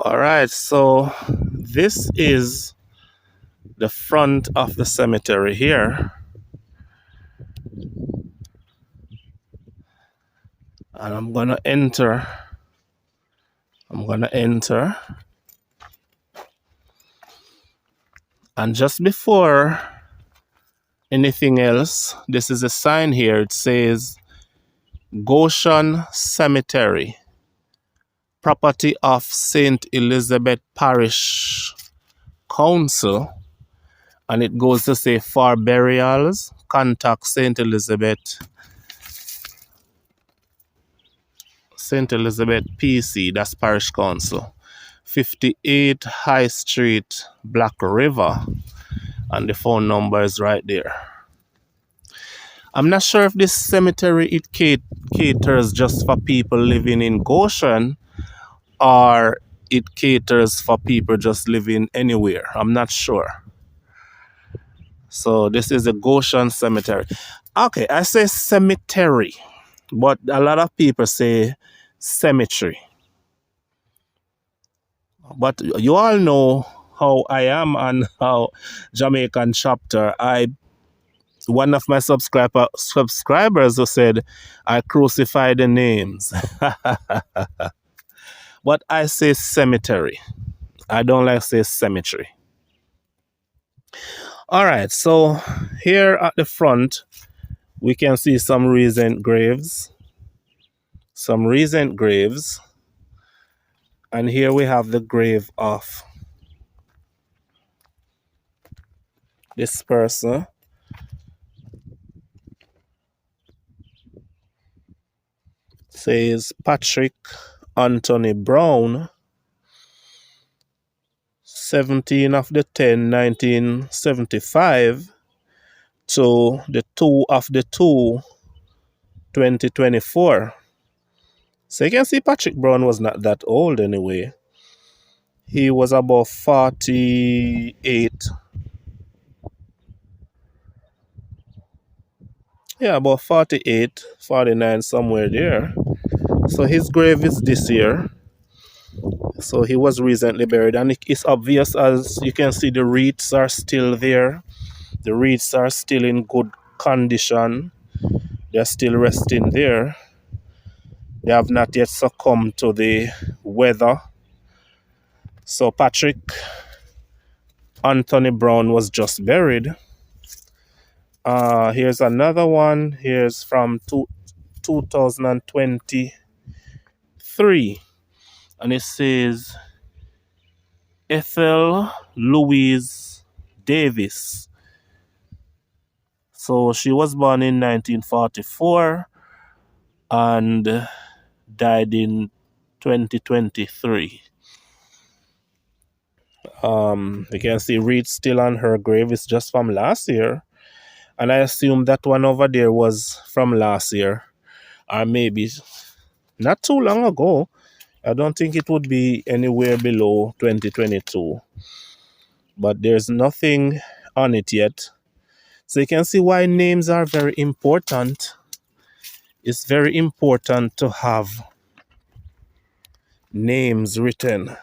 All right, so this is the front of the cemetery here. And I'm gonna enter. And just before anything else, this is a sign here. It says Goshen Cemetery, property of St. Elizabeth Parish Council. And it goes to say for burials, contact St. Elizabeth PC, that's Parish Council. 58 High Street, Black River. And the phone number is right there. I'm not sure if this cemetery caters just for people living in Goshen or it caters for people just living anywhere. I'm not sure. So this is the Goshen Cemetery. Okay, I say cemetery, but a lot of people say cemetery. But you all know how I am and how Jamaican chapter. One of my subscribers who said I crucify the names. But I say cemetery. I don't like to say cemetery. All right, so here at the front, we can see some recent graves. And here we have the grave of this person. It says Patrick Anthony Brown, 17 of the 10, 1975 to the 2 of the 2, 2024. So you can see Patrick Brown was not that old anyway. He was about 48. Yeah, about 48, 49, somewhere there. So his grave is this year. So he was recently buried, and it's obvious as you can see the wreaths are still there. The wreaths are still in good condition. They're still resting there. They have not yet succumbed to the weather. So Patrick Anthony Brown was just buried. Here's another one. Here's from 2023. And it says Ethel Louise Davis. So she was born in 1944 and died in 2023. You can see wreath still on her grave. It's just from last year. And I assume that one over there was from last year. Or maybe not too long ago. I don't think it would be anywhere below 2022. But there's nothing on it yet. So you can see why names are very important. It's very important to have names written.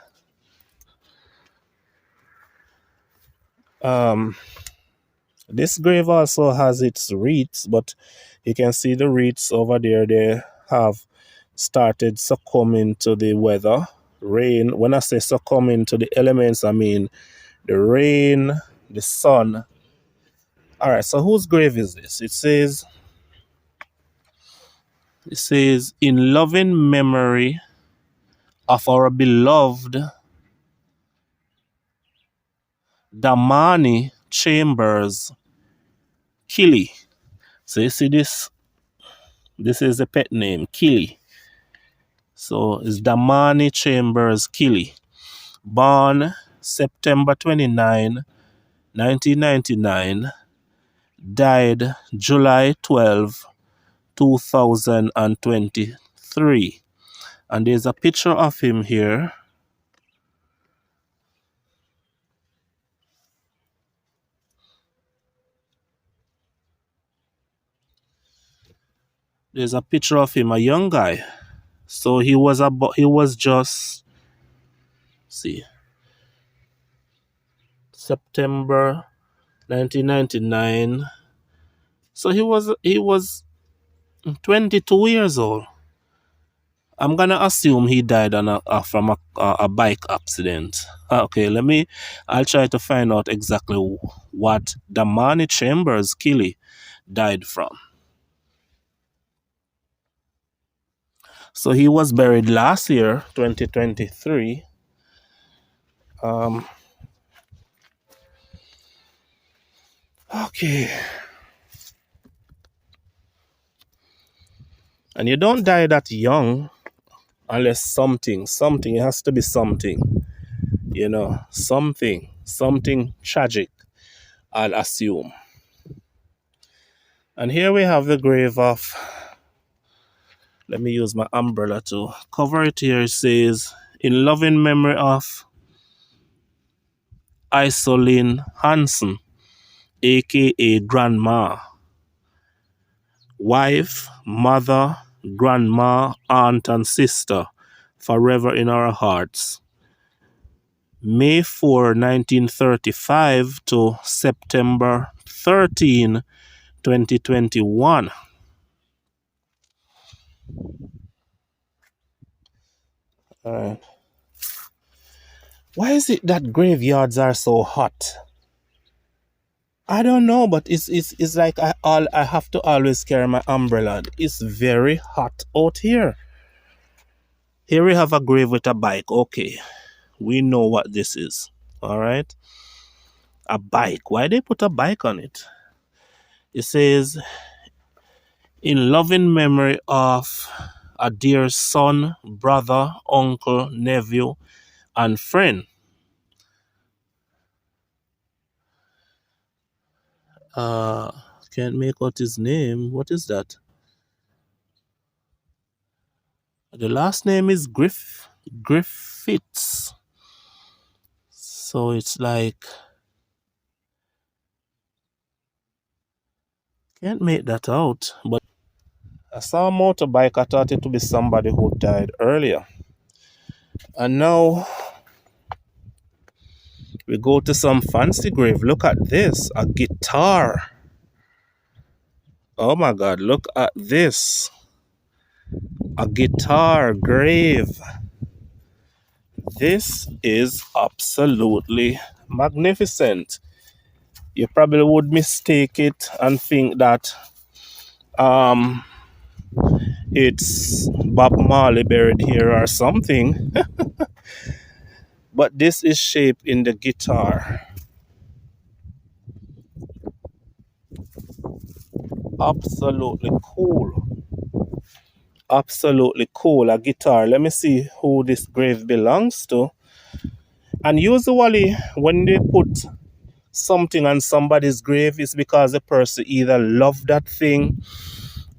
This grave also has its wreaths, but you can see the wreaths over there. They have started succumbing to the weather, rain. When I say succumbing to the elements, I mean the rain, the sun. All right, so whose grave is this? It says, in loving memory of our beloved Damani Chambers Killy. So you see this? This is the pet name, Killy. So it's Damani Chambers Killy. Born September 29, 1999. Died July 12, 2023. And there's a picture of him here. There's a picture of him, a young guy. So he was just See, September 1999. So he was 22 years old. I'm gonna assume he died from a bike accident. Okay, I'll try to find out exactly what Damani Chambers Killy died from. So he was buried last year, 2023. Okay. And you don't die that young unless something, it has to be something, something tragic, I'll assume. And here we have the grave of, let me use my umbrella to cover it here. It says, in loving memory of Isoline Hansen, aka Grandma, wife, mother, grandma, aunt, and sister, forever in our hearts. May 4, 1935 to September 13, 2021. All right. Why is it that graveyards are so hot? I don't know, but it's like I have to always carry my umbrella. It's very hot out here. Here we have a grave with a bike. Okay, we know what this is. All right, a bike. Why they put a bike on it? It says, in loving memory of a dear son, brother, uncle, nephew, and friend. Can't make out his name. What is that? The last name is Griffiths. So it's like, can't make that out. But I saw a motorbike. I thought it would be somebody who died earlier. And now we go to some fancy grave. Look at this, a guitar. Oh my God, look at this. A guitar grave. This is absolutely magnificent. You probably would mistake it and think that it's Bob Marley buried here or something. But this is shaped in the guitar. Absolutely cool. Absolutely cool. A guitar. Let me see who this grave belongs to. And usually when they put something on somebody's grave, it's because the person either loved that thing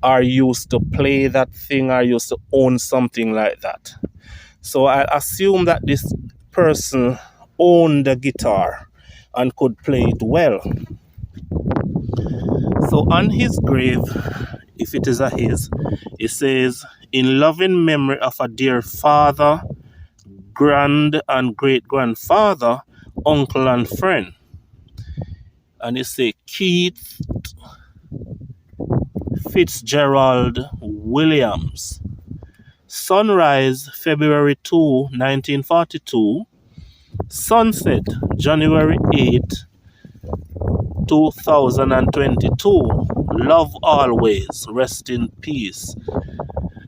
or used to play that thing or used to own something like that. So I assume that this person owned the guitar and could play it well. So on his grave, if it is a his, it says, in loving memory of a dear father, grand and great grandfather, uncle and friend. And it says Keith Fitzgerald Williams. Sunrise, February 2, 1942. Sunset, January 8, 2022. Love always, rest in peace.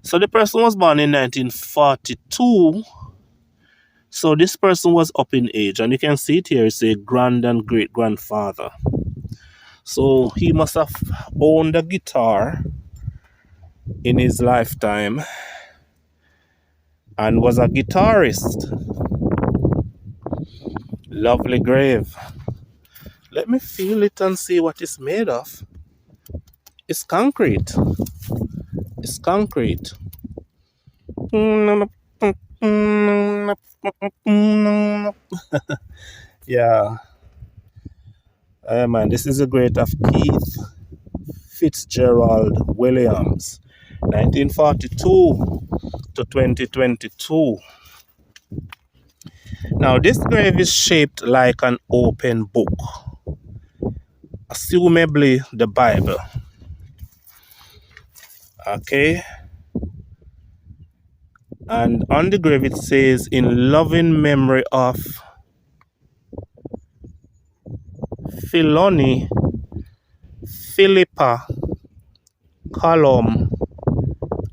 So the person was born in 1942. So this person was up in age. And you can see it here, it's a grand and great grandfather. So he must have owned a guitar in his lifetime and was a guitarist. Lovely grave. Let me feel it and see what it's made of. It's concrete. It's concrete. Yeah. Man, this is a grave of Keith Fitzgerald Williams, 1942 to 2022. Now, this grave is shaped like an open book, assumably the Bible. Okay, and on the grave it says, "In loving memory of Philoni, Philippa, Column,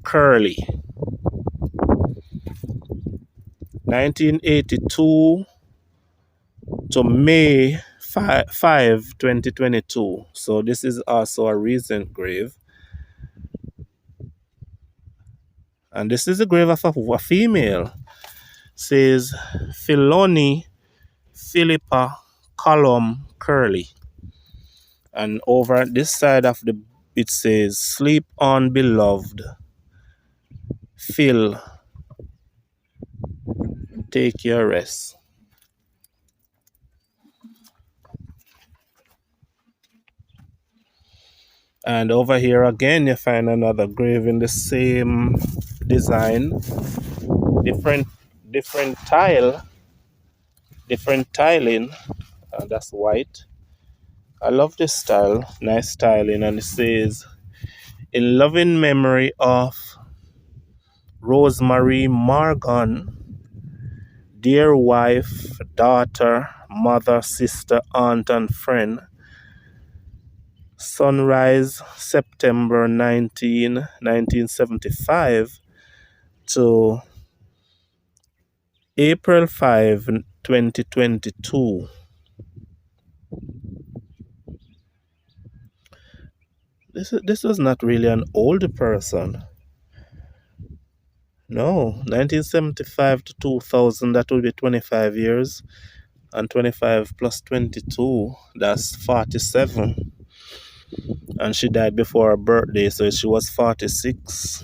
Curley, 1982 to May 5, 2022. So this is also a recent grave. And this is the grave of a female. Says Philoni, Philippa, Column, Curley. And over this side of the it says, "Sleep on, beloved. Phil, take your rest." And over here again, you find another grave in the same design, different different tile, different tiling. That's white. I love this style, nice styling, and it says, "In loving memory of Rosemary Morgan, dear wife, daughter, mother, sister, aunt, and friend. Sunrise, September 19, 1975 to April 5, 2022. This was not really an old person. No, 1975 to 2000, that would be 25 years. And 25 plus 22, that's 47. And she died before her birthday, so she was 46.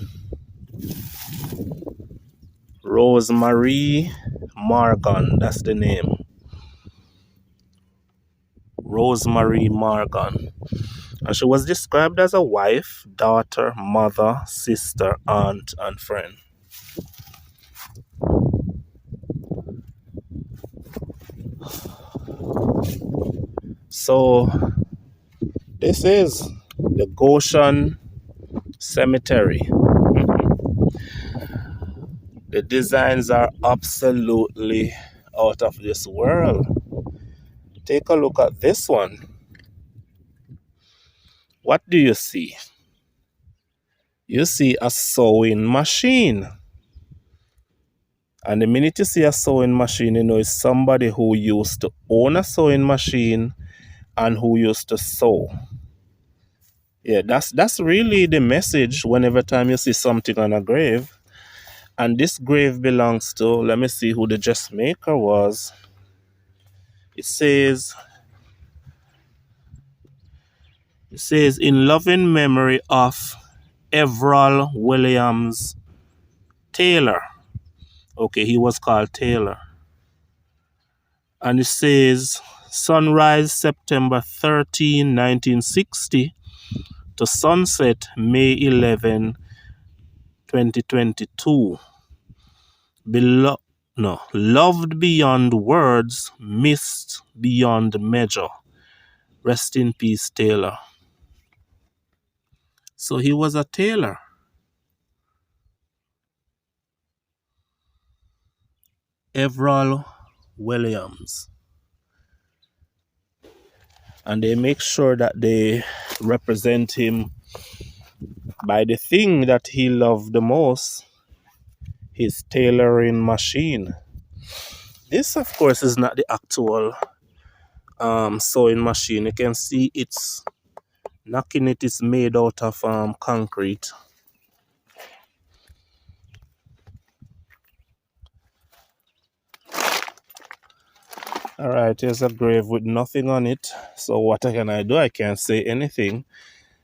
Rosemary Morgan, that's the name. Rosemary Morgan. And she was described as a wife, daughter, mother, sister, aunt, and friend. So, this is the Goshen Cemetery. The designs are absolutely out of this world. Take a look at this one. What do you see? You see a sewing machine. And the minute you see a sewing machine, you know it's somebody who used to own a sewing machine and who used to sew. Yeah, that's really the message whenever time you see something on a grave. And this grave belongs to, let me see who the dressmaker was. It says, "In loving memory of Everall Williams Taylor." Okay, he was called Taylor. And it says, "Sunrise September 13, 1960 to sunset May 11, 2022. Loved beyond words, missed beyond measure. Rest in peace, Taylor." So he was a tailor. Everall Williams. And they make sure that they represent him by the thing that he loved the most, his tailoring machine. This, of course, is not the actual sewing machine. You can see it's knocking it is made out of concrete. All right, here's a grave with nothing on it. So what can I do? I can't say anything.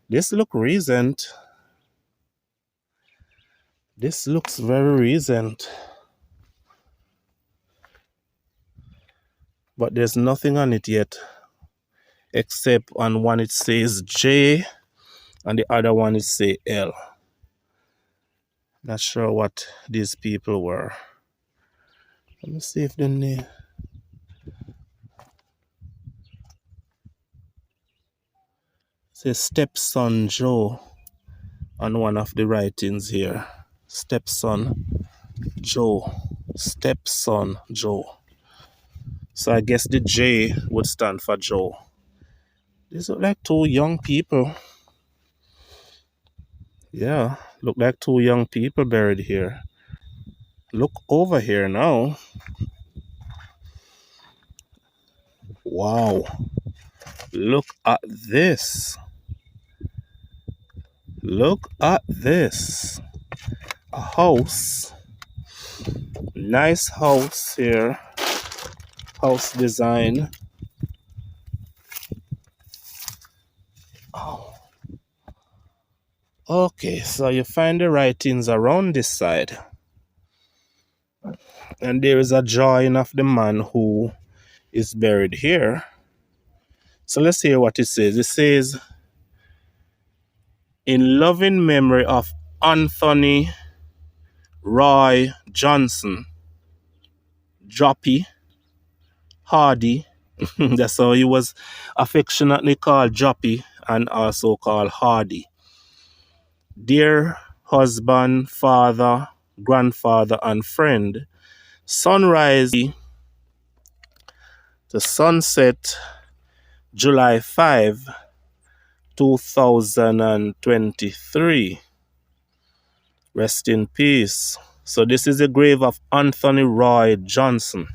This looks recent. This looks very recent. But there's nothing on it yet. Except on one it says J and the other one it says L. Not sure what these people were. Let me see if the name says stepson Joe on one of the writings here. Stepson Joe. Stepson Joe. So I guess the J would stand for Joe. These look like two young people. Yeah, look like two young people buried here. Look over here now. Wow. Look at this. Look at this. A house. Nice house here. House design. Oh. Okay, so you find the writings around this side. And there is a drawing of the man who is buried here. So let's hear what it says. It says, in loving memory of Anthony Roy Johnson, Joppy, Hardy. That's how he was affectionately called, Joppy, and also called Hardy. Dear husband, father, grandfather, and friend, sunrise to sunset, July 5, 2023. Rest in peace. So this is the grave of Anthony Roy Johnson.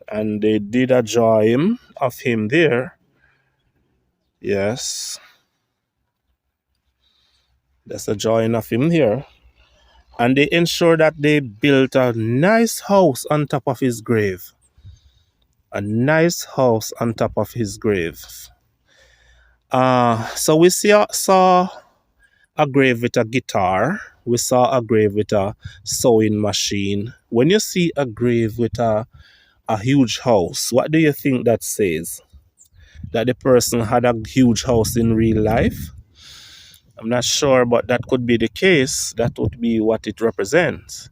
And they did a drawing of him there. Yes. That's a drawing of him here. And they ensured that they built a nice house on top of his grave. A nice house on top of his grave. So we saw a grave with a guitar. We saw a grave with a sewing machine. When you see a grave with a huge house, what do you think that says? That the person had a huge house in real life? I'm not sure, but that could be the case. That would be what it represents.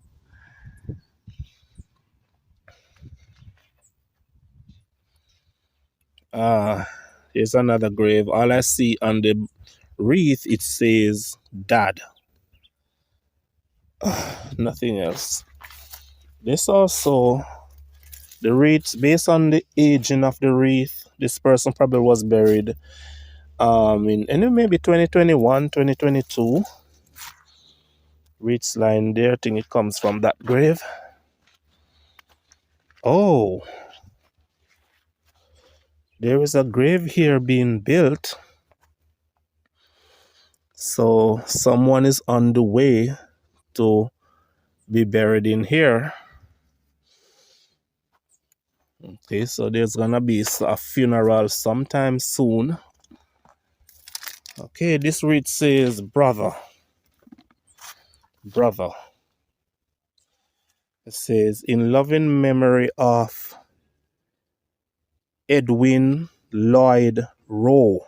Here's another grave. All I see on the wreath, it says Dad. Nothing else. This also, the wreath, based on the aging of the wreath, this person probably was buried in maybe 2021, 2022. Wreath's line there, I think it comes from that grave. Oh, there is a grave here being built. So someone is on the way to be buried in here. Okay, so there's gonna be a funeral sometime soon. Okay, this read says brother. Brother. It says, in loving memory of Edwin Lloyd Rowe,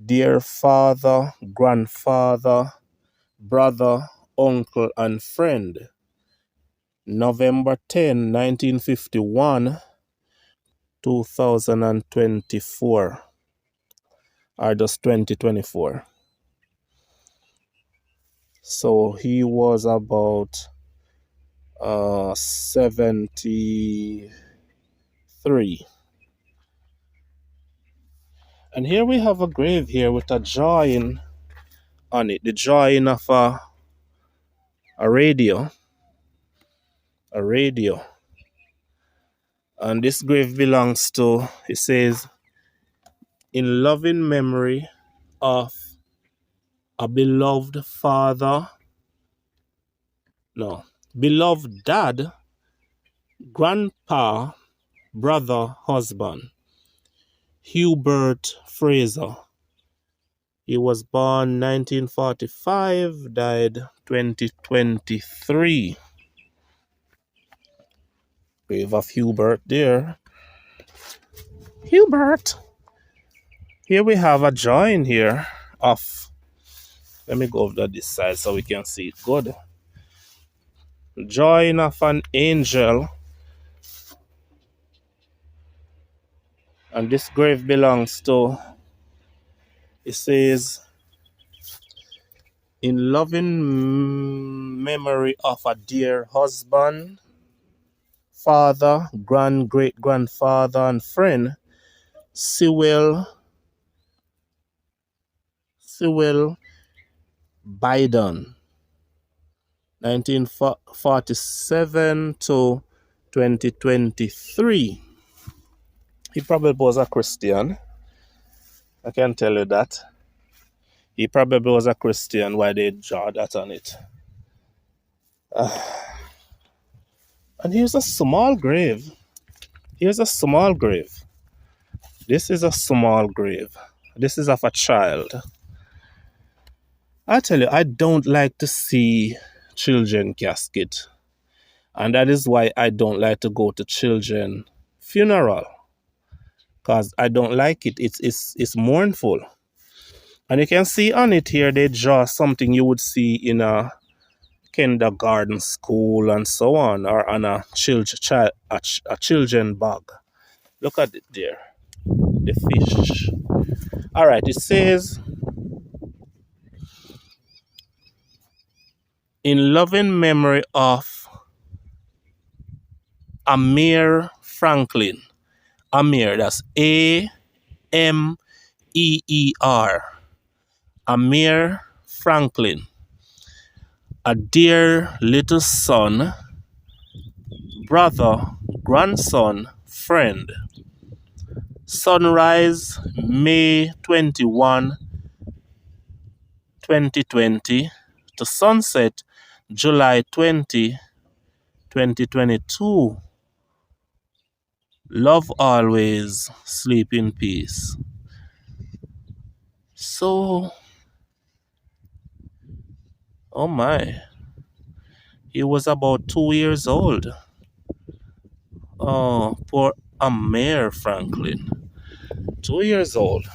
dear father, grandfather, brother, uncle, and friend, November 10, 1951, 2024, or just 2024. So he was about 73. And here we have a grave here with a drawing on it. The drawing of a radio. A radio. And this grave belongs to, it says, in loving memory of a beloved father, beloved dad, grandpa, brother, husband, Hubert Fraser. He was born 1945, died 2023. Grave of Hubert there. Hubert. Here we have a drawing here of, let me go over this side so we can see it good. Join of an angel. And this grave belongs to, it says, in loving memory of a dear husband, father, great grandfather, and friend, Sewell Biden, 1947 to 2023. He probably was a Christian. I can tell you that. He probably was a Christian. Why they draw that on it? And here's a small grave. Here's a small grave. This is a small grave. This is of a child. I tell you, I don't like to see children casket. And that is why I don't like to go to children funeral. Because I don't like it. It's mournful. And you can see on it here, they draw something you would see in a kindergarten school and so on, or on a children bag. Look at it there, the fish. All right, it says, in loving memory of Amir Franklin. Amir, that's Ameer. Amir Franklin, a dear little son, brother, grandson, friend. Sunrise, May 21, 2020, to sunset, July 20, 2022. Love always, sleep in peace. So, oh my, he was about 2 years old. Oh, poor Amir Franklin. 2 years old.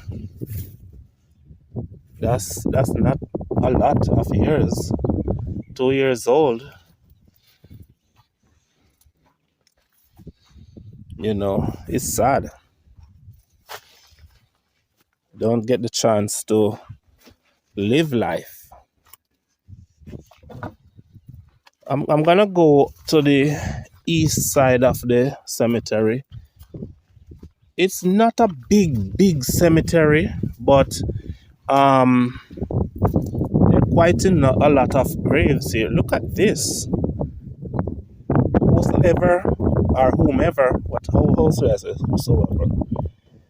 That's not a lot of years. 2 years old. You know, it's sad. Don't get the chance to live life. I'm gonna go to the east side of the cemetery. It's not a big cemetery, but there are quite a lot of graves here. Look at this. Whosoever or whomever, how should I say? Whosoever.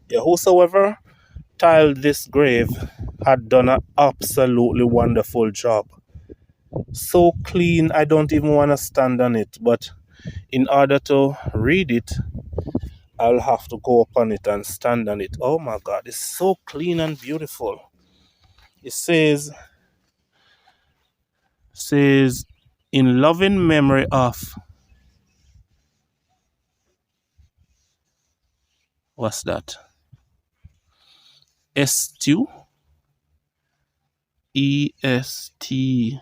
Yeah, whosoever tiled this grave had done an absolutely wonderful job. So clean, I don't even want to stand on it. But in order to read it, I'll have to go up on it and stand on it. Oh my God, it's so clean and beautiful. It says, in loving memory of, what's that? Estue? Estrie.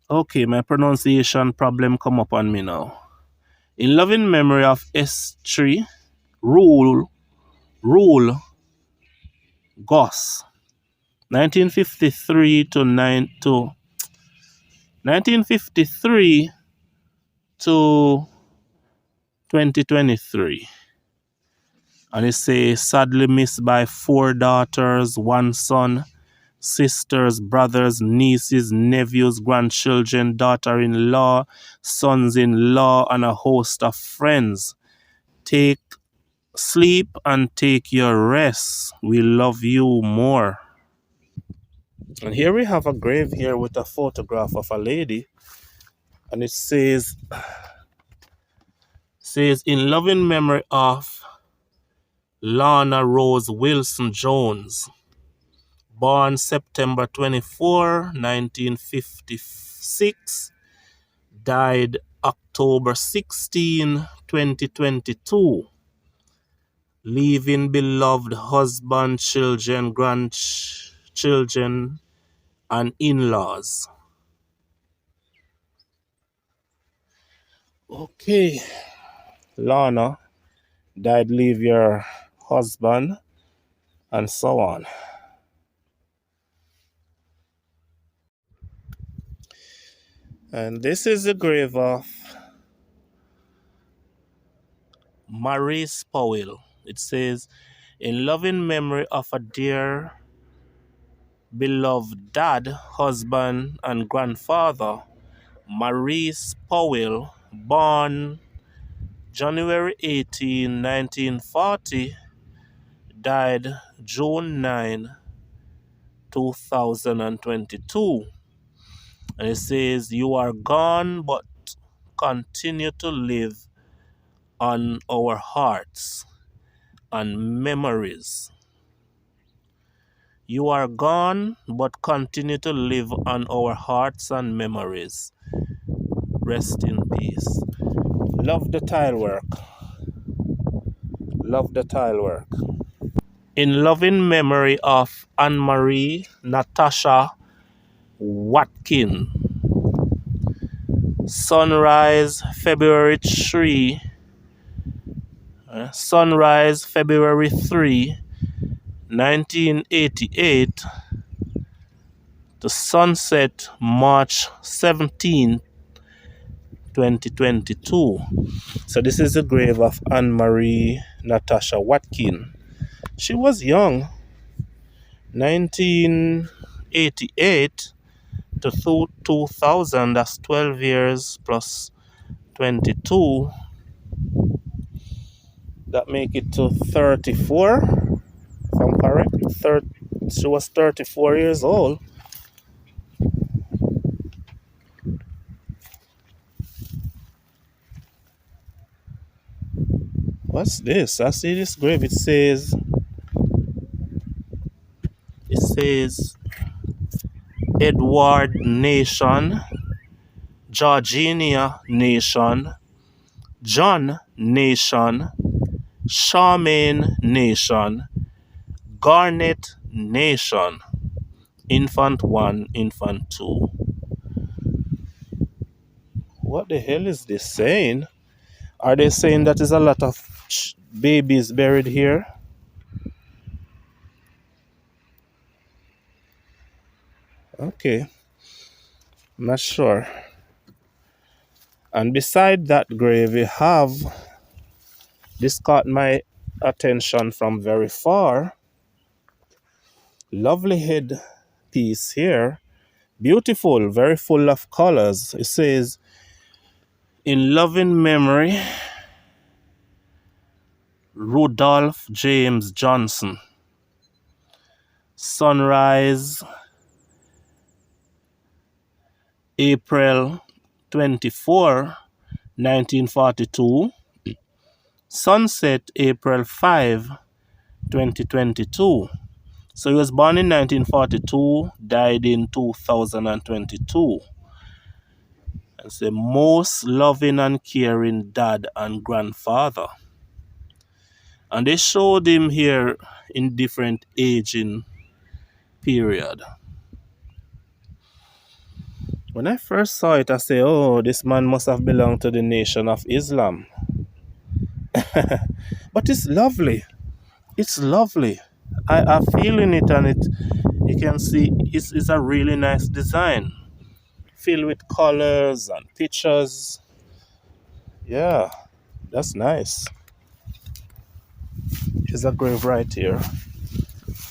Okay, my pronunciation problem come up on me now. In loving memory of Estrie, Rule Goss, 1953 to 1953 to 2023. And it says, sadly missed by 4 daughters, 1 son, sisters, brothers, nieces, nephews, grandchildren, daughter-in-law, sons-in-law, and a host of friends. Take sleep and take your rest. We love you more. And here we have a grave here with a photograph of a lady. And it says in loving memory of Lana Rose Wilson Jones, born September 24, 1956, died October 16, 2022. leaving beloved husband, children, grandchildren, and in-laws. Okay, Lana died, leave your husband, and so on. And this is the grave of Maurice Powell. It says, in loving memory of a dear, beloved dad, husband, and grandfather, Maurice Powell, born January 18, 1940, died June 9, 2022. And it says, you are gone, but continue to live on our hearts and memories. You are gone, but continue to live on our hearts and memories. Rest in peace. Love the tile work. Love the tile work. In loving memory of Anne-Marie Natasha Watkin. Sunrise February 3. Sunrise February 3, 1988 to sunset March 17, 2022. So this is the grave of Anne-Marie Natasha Watkin. She was young, 1988 to 2000, that's 12 years plus 22. That make it to 34, if I'm correct. She was 34 years old. What's this? I see this grave. It says Edward Nation, Georginia Nation, John Nation, Charmaine Nation, Garnet Nation, Infant 1, Infant 2. What the hell is this saying? Are they saying that there's a lot of babies buried here? Okay, I'm not sure. And beside that grave, we have, this caught my attention from very far. Lovely head piece here. Beautiful, very full of colors. It says, in loving memory, Rudolph James Johnson. Sunrise, April 24, 1942. Sunset, April 5, 2022. So he was born in 1942, died in 2022. It's the most loving and caring dad and grandfather. And they showed him here in different aging period. When I first saw it, I said, oh, this man must have belonged to the Nation of Islam. But it's lovely. It's lovely. I feel in it, and you can see it's a really nice design. Filled with colors and pictures. Yeah, that's nice. There's a grave right here.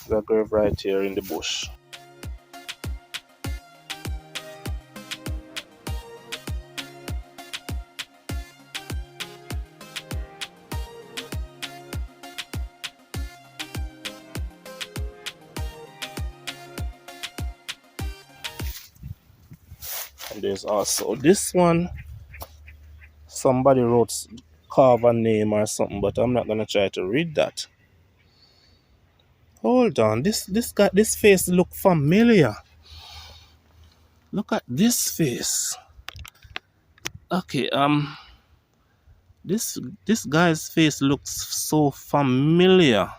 There's a grave right here in the bush. And there's also this one. Somebody wrote, carve a name or something, but I'm not gonna try to read that. Hold on, this face look familiar. Look at this face. Okay, This guy's face looks so familiar.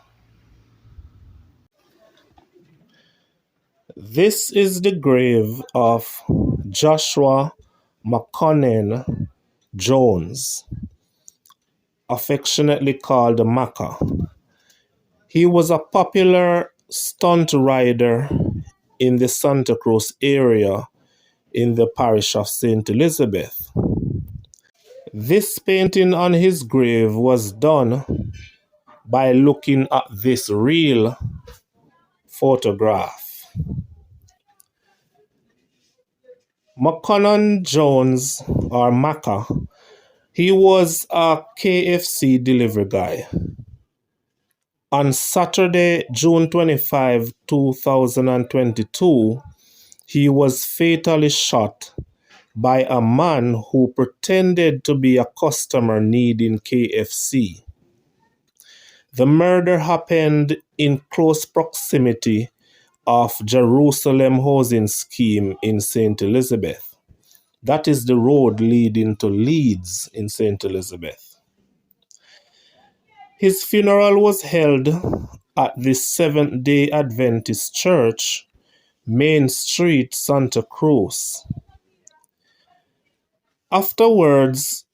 This is the grave of Joshua McConnell Jones, affectionately called Macca. He was a popular stunt rider in the Santa Cruz area in the parish of St. Elizabeth. This painting on his grave was done by looking at this real photograph. McConnell Jones, or Macca, he was a KFC delivery guy. On Saturday, June 25, 2022, he was fatally shot by a man who pretended to be a customer needing KFC. The murder happened in close proximity of Jerusalem housing scheme in St. Elizabeth. That is the road leading to Leeds in St. Elizabeth. His funeral was held at the Seventh-day Adventist Church, Main Street, Santa Cruz. Afterwards,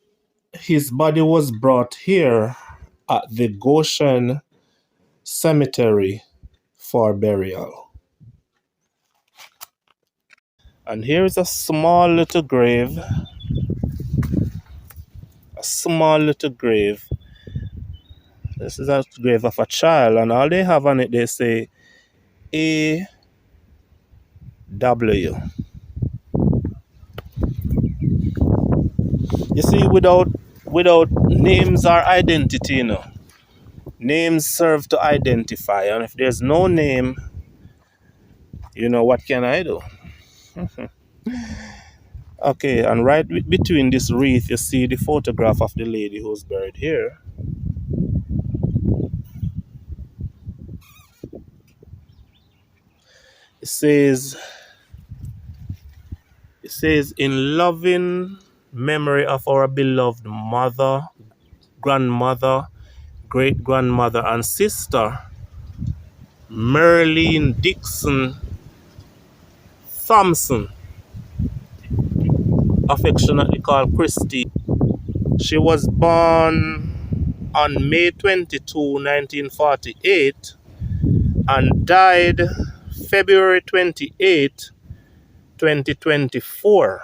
his body was brought here at the Goshen Cemetery for burial. And here is a small little grave. A small little grave. This is a grave of a child, and all they have on it, they say A.W. You see, without names or identity, names serve to identify, and if there's no name, what can I do? Okay, and right between this wreath, you see the photograph of the lady who's buried here. It says, in loving memory of our beloved mother, grandmother, great grandmother, and sister, Merlene Dixon Thompson, affectionately called Christy. She was born on May 22, 1948, and died February 28, 2024.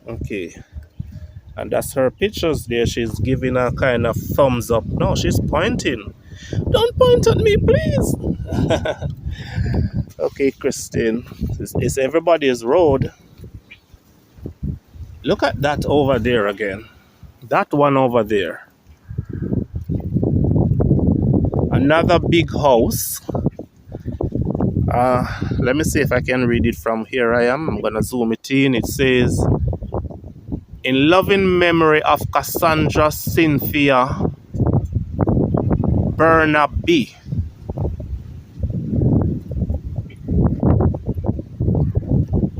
Okay. And that's her pictures there. She's giving a kind of thumbs up. No, she's pointing. Don't point at me, please. Okay, Christine. It's everybody's road. Look at that over there again. That one over there. Another big house. Let me see if I can read it from here. I'm going to zoom it in. It says, in loving memory of Cassandra Cynthia Burnaby.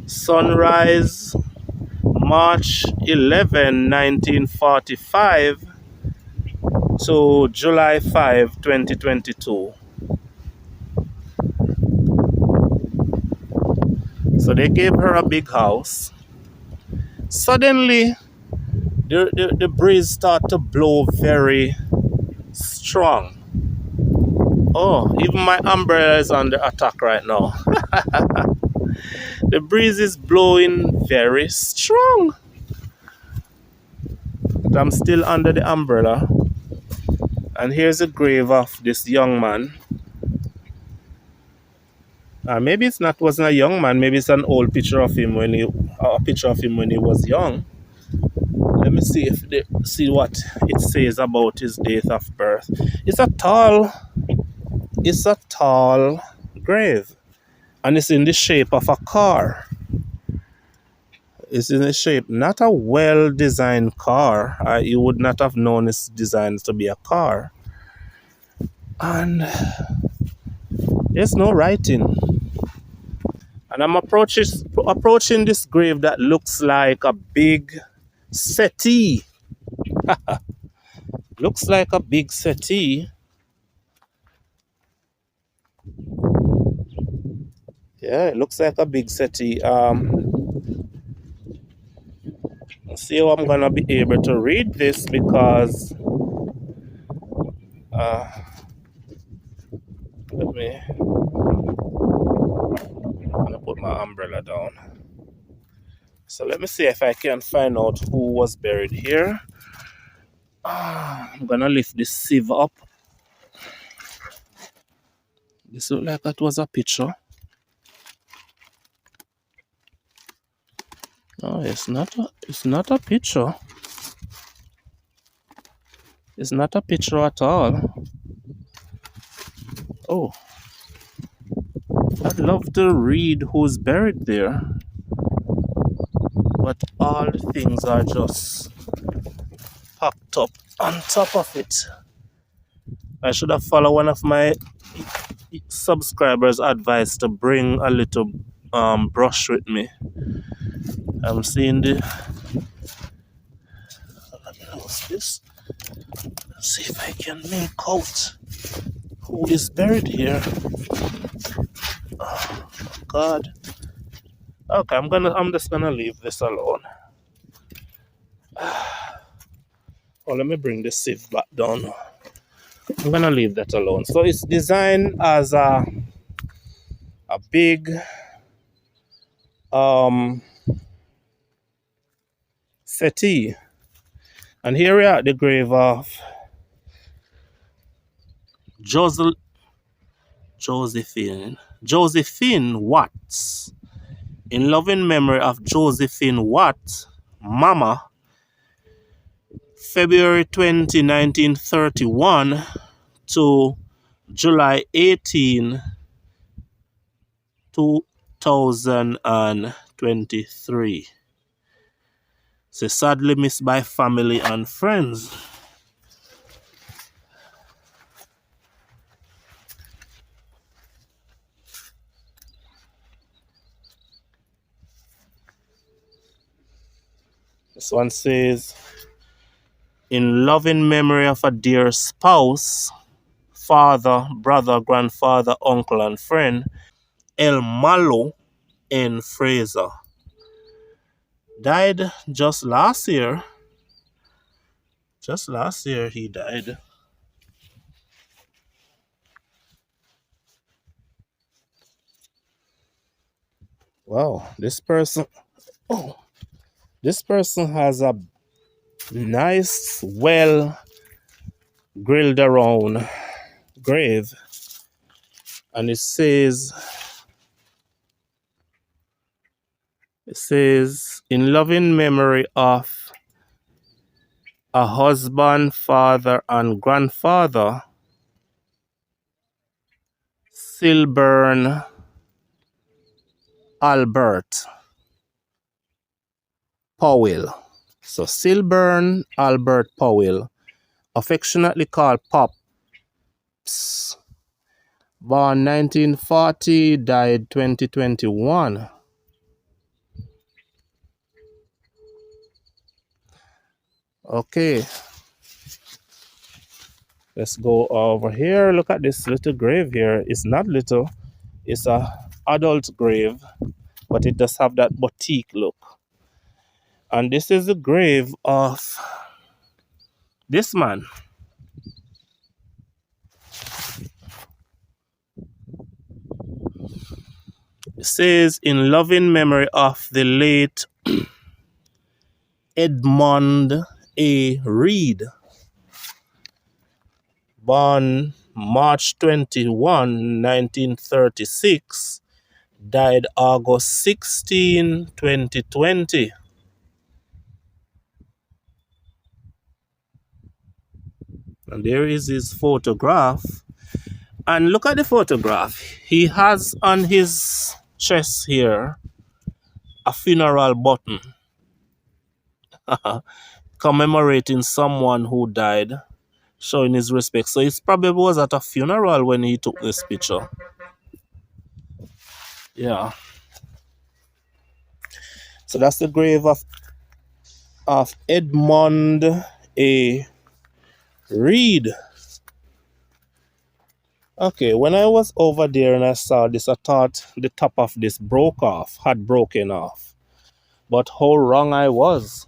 Sunrise, March 11, 1945 to July 5, 2022. So they gave her a big house. Suddenly, the breeze started to blow very strong. Oh, even my umbrella is under attack right now. The breeze is blowing very strong. But I'm still under the umbrella. And here's the grave of this young man. Maybe wasn't a young man. Maybe it's an old picture of him when he was young. Let me see what it says about his date of birth. It's a tall grave, and it's in the shape of a car. It's in the shape, not a well-designed car. You would not have known it's designed to be a car. And there's no writing. And I'm approaching this grave that looks like a big settee. Looks like a big settee. Yeah, it looks like a big settee. Let's see how I'm gonna be able to read this because uh, let me. I'm gonna put my umbrella down. So let me see if I can find out who was buried here. I'm gonna lift this sieve up. This look like it was a picture. No, it's not a picture. It's not a picture at all. Oh, I'd love to read who's buried there. But all the things are just packed up on top of it. I should have followed one of my subscribers' advice to bring a little brush with me. I'm seeing the. Let me know what's this. Let's see if I can make out who is buried here. Oh God. Okay, I'm just gonna leave this alone. Oh, let me bring the sieve back down. I'm gonna leave that alone. So it's designed as a big settee. And here we are at the grave of Josephine Watts. In loving memory of Josephine Watts, Mama, February 20, 1931 to July 18, 2023. So sadly missed by family and friends. This one says, in loving memory of a dear spouse, father, brother, grandfather, uncle, and friend, El Malo N. Fraser. Died just last year. Just last year he died. Wow, this person has a nice, well grilled around grave, and it says in loving memory of a husband, father, and grandfather, Silburn Albert Powell. So Silburn Albert Powell, affectionately called Pops, born 1940, died 2021. Okay, let's go over here. Look at this little grave here. It's not little, it's a adult grave, but it does have that boutique look. And this is the grave of this man. It says, in loving memory of the late Edmund A. Reed, born March 21, 1936, died August 16, 2020. And there is his photograph. And look at the photograph. He has on his chest here a funeral button commemorating someone who died, showing his respect. So it probably was at a funeral when he took this picture. Yeah. So that's the grave of of Edmund A. Reed. Okay, when I was over there and I saw this, I thought the top of this had broken off. But how wrong I was.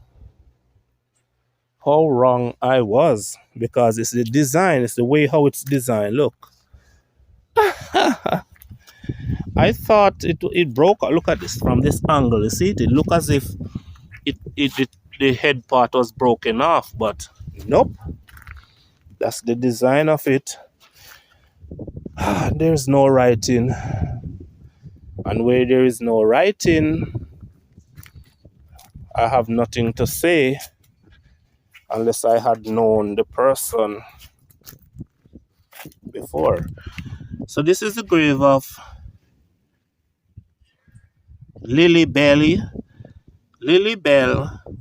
How wrong I was. Because it's the design, it's the way how it's designed. Look. I thought it broke. Look at this from this angle. You see it? It looked as if the head part was broken off, but nope. That's the design of it. There's no writing. And where there is no writing, I have nothing to say unless I had known the person before. So this is the grave of Lily Bell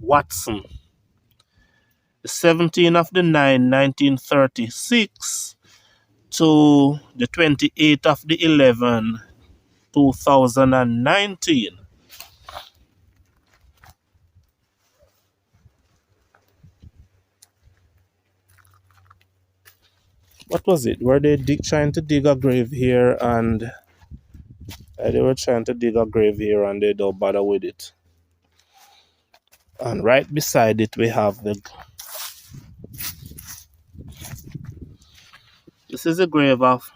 Watson, the 17th of the 9th, 1936 to the 28th of the 11th, 2019. What was it? Were they trying to dig a grave here and they were trying to dig a grave here and they don't bother with it. And right beside it we have this is a grave of,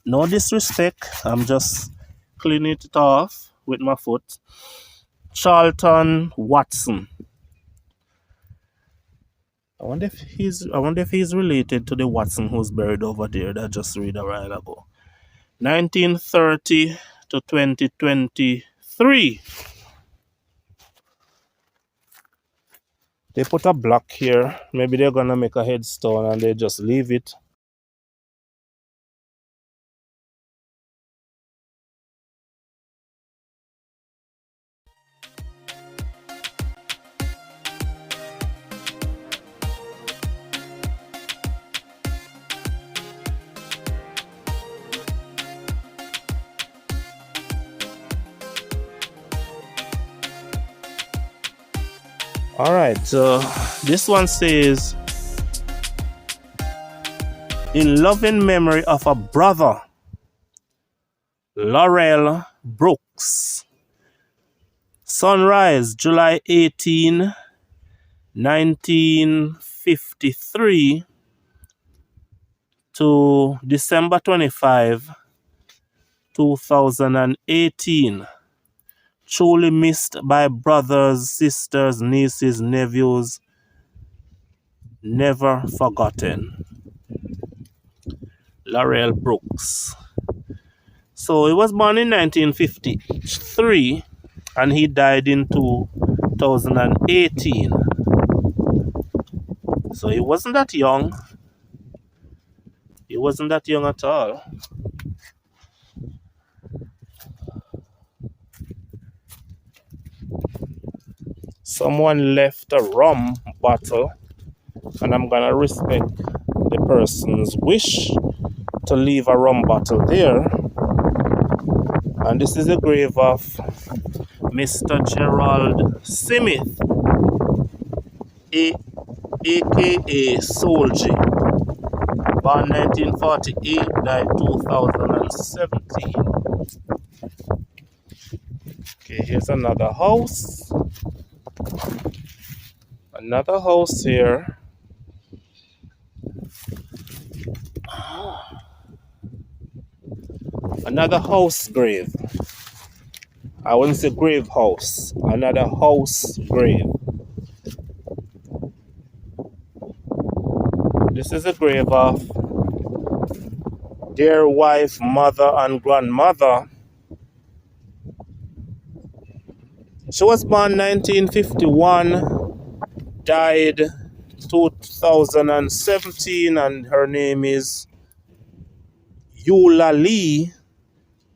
no disrespect, I'm just cleaning it off with my foot, Charlton Watson. I wonder if he's related to the Watson who's buried over there that I just read a while ago. 1930 to 2023. They put a block here. Maybe they're gonna make a headstone and they just leave it. All right, so this one says, in loving memory of a brother, Laurel Brooks. Sunrise, July 18, 1953 to December 25, 2018. Truly missed by brothers, sisters, nieces, nephews, never forgotten. Laurel Brooks. So he was born in 1953 and he died in 2018. So he wasn't that young. He wasn't that young at all. Someone left a rum bottle, and I'm gonna respect the person's wish to leave a rum bottle there. And this is the grave of Mr. Gerald Smith, aka Soldier. Born 1948, died 2017. Okay, here's another house. Another house here. Another house grave. I wouldn't say grave house. Another house grave. This is a grave of dear wife, mother, and grandmother. She was born 1951. Died 2017, and her name is Eulalie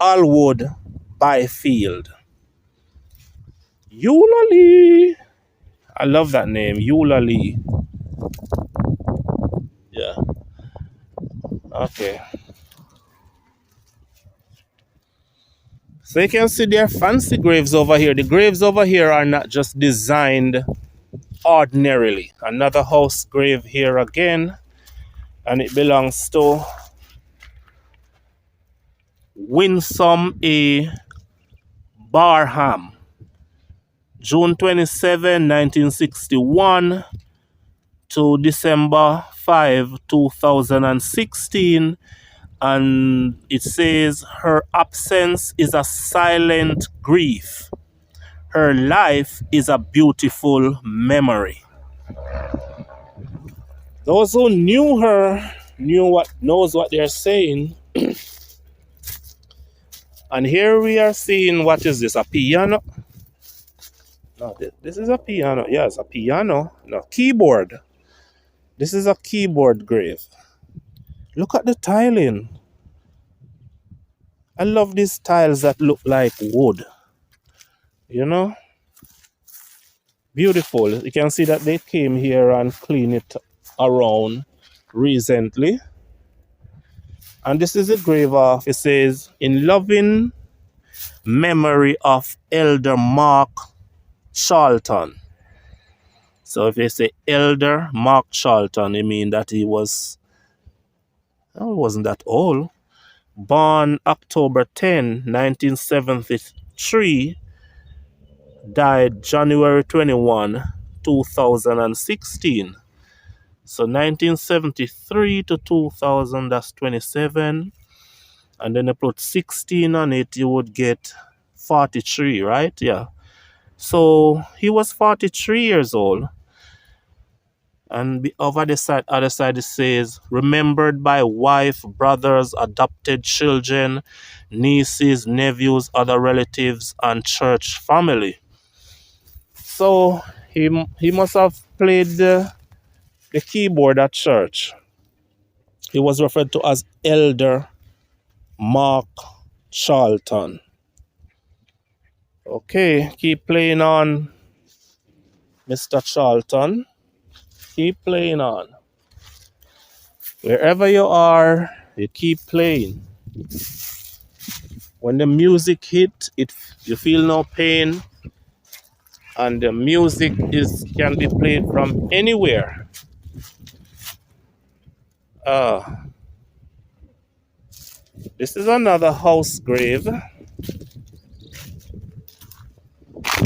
Alwood Byfield. Eulalie. I love that name, Eulalie. Yeah. Okay. So you can see there are fancy graves over here. The graves over here are not just designed ordinarily. Another house grave here again, and it belongs to Winsome A. Barham, June 27, 1961 to December 5, 2016. And it says her absence is a silent grief. Her life is a beautiful memory. Those who knew her knows what they're saying. And here we are seeing, what is this? A piano? No, this is a piano. Yeah, it's a piano. No, keyboard. This is a keyboard grave. Look at the tiling. I love these tiles that look like wood. You know? Beautiful. You can see that they came here and cleaned it around recently. And this is a grave of, it says, in loving memory of Elder Mark Charlton. So if they say Elder Mark Charlton, it means that he wasn't that old. Born October 10, 1973, died January 21, 2016. So 1973 to 2000, that's 27. And then you put 16 on it, you would get 43, right? Yeah. So he was 43 years old. And over the side, other side, it says, remembered by wife, brothers, adopted children, nieces, nephews, other relatives, and church family. So he must have played the keyboard at church. He was referred to as Elder Mark Charlton. Okay, keep playing on, Mr. Charlton. Keep playing on. Wherever you are, you keep playing. When the music hit, you feel no pain, and the music can be played from anywhere. This is another house grave.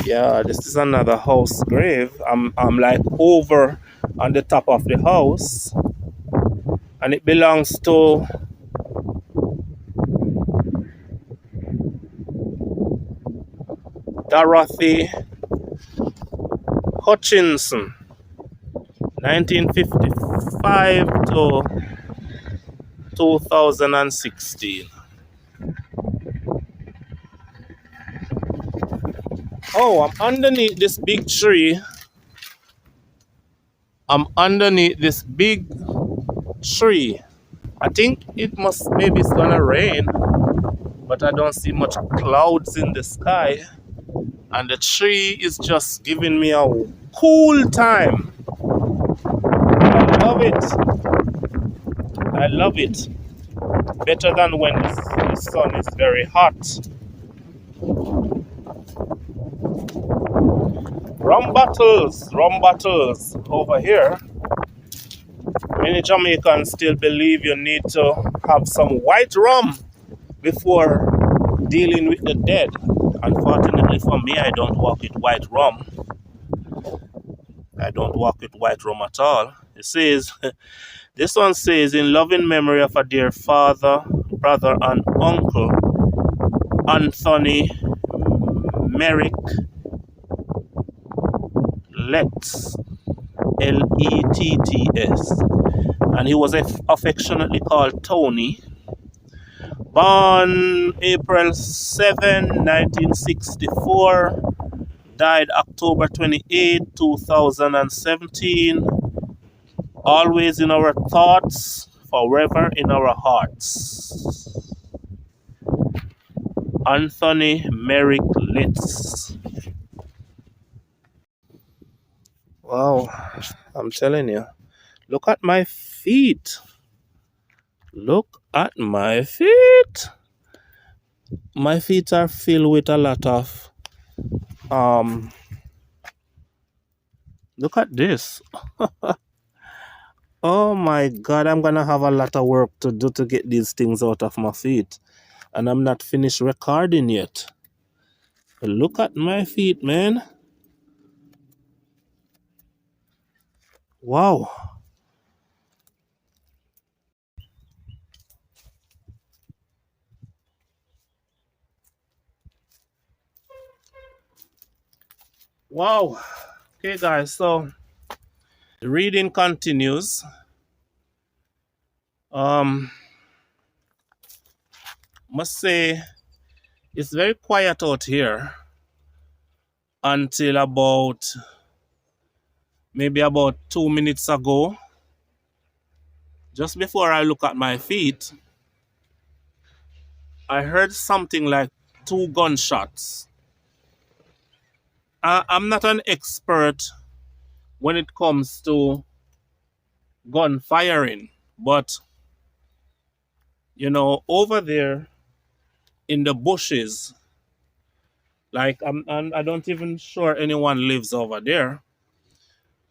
Yeah, this is another house grave. I'm like over on the top of the house, and it belongs to Dorothy Hutchinson, 1955 to 2016. Oh, I'm underneath this big tree. I'm underneath this big tree. I think maybe it's gonna rain, but I don't see much clouds in the sky. And the tree is just giving me a cool time. I love it. I love it. Better than when the sun is very hot. Rum bottles over here. Many Jamaicans still believe you need to have some white rum before dealing with the dead. Unfortunately for me, I don't work with white rum. I don't work with white rum at all. It says, this one says, in loving memory of a dear father, brother, and uncle, Anthony Merrick Letts, Letts, and he was affectionately called Tony. Born April 7, 1964, died October 28, 2017. Always in our thoughts, forever in our hearts. Anthony Merrick Litz. Wow, I'm telling you. Look at my feet. Look at my feet. My feet are filled with a lot of Look at this. Oh my God, I'm gonna have a lot of work to do to get these things out of my feet. And I'm not finished recording yet. Look at my feet, man. Wow. Wow. Okay, guys, so the reading continues. Um, must say it's very quiet out here until about maybe about 2 minutes ago. Just before I look at my feet, I heard something like two gunshots. I'm not an expert when it comes to gun firing, but you know, over there in the bushes, like I don't even sure anyone lives over there.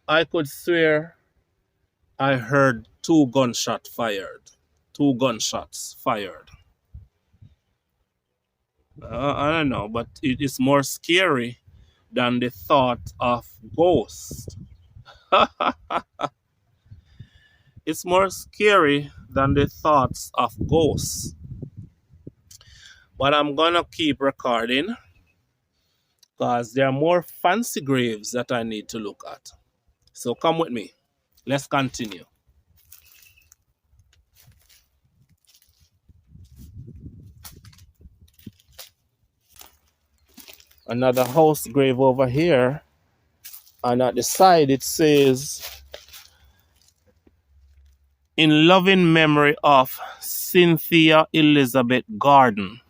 I could swear I heard two gunshots fired. Two gunshots fired. I don't know, but it is more scary than the thought of ghosts. It's more scary than the thoughts of ghosts. But I'm gonna keep recording because there are more fancy graves that I need to look at. So come with me. Let's continue. Another house grave over here. And at the side it says, in loving memory of Cynthia Elizabeth Garden,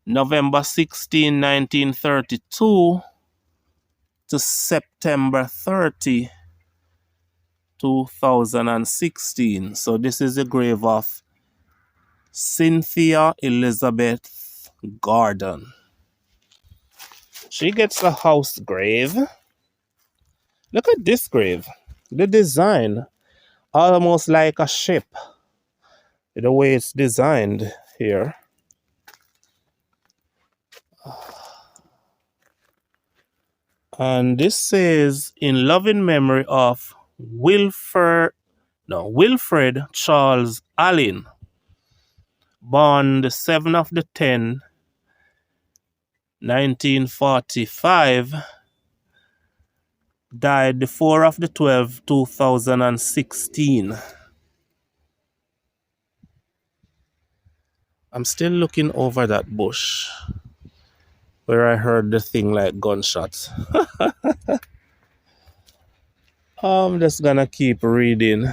November 16, 1932 to September 30, 2016. So this is the grave of Cynthia Elizabeth Garden. She gets a house grave. Look at this grave. The design, almost like a ship. The way it's designed here. And this says, in loving memory of Wilfred Charles Allen, born the 7th of the 10th, 1945, died the 4th of the 12th, 2016. I'm still looking over that bush where I heard the thing like gunshots. I'm just gonna keep reading.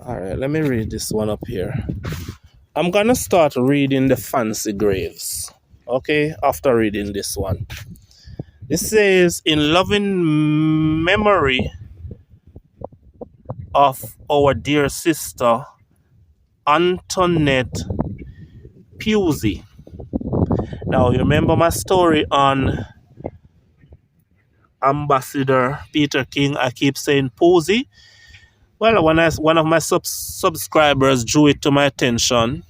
Alright, let me read this one up here. I'm gonna start reading the fancy graves. Okay, after reading this one. It says, in loving memory of our dear sister Antoinette Pusey. Now, you remember my story on Ambassador Peter King? I keep saying Pusey. Well, when one of my subscribers drew it to my attention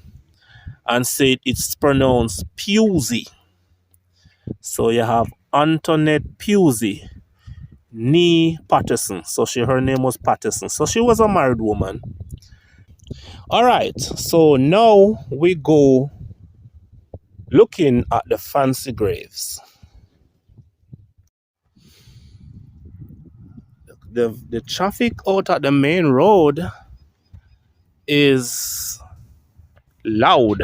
and said it's pronounced Pusey. So you have Antoinette Pusey, Nee Patterson. So her name was Patterson. So she was a married woman. All right. So now we go looking at the fancy graves. The traffic out at the main road is loud.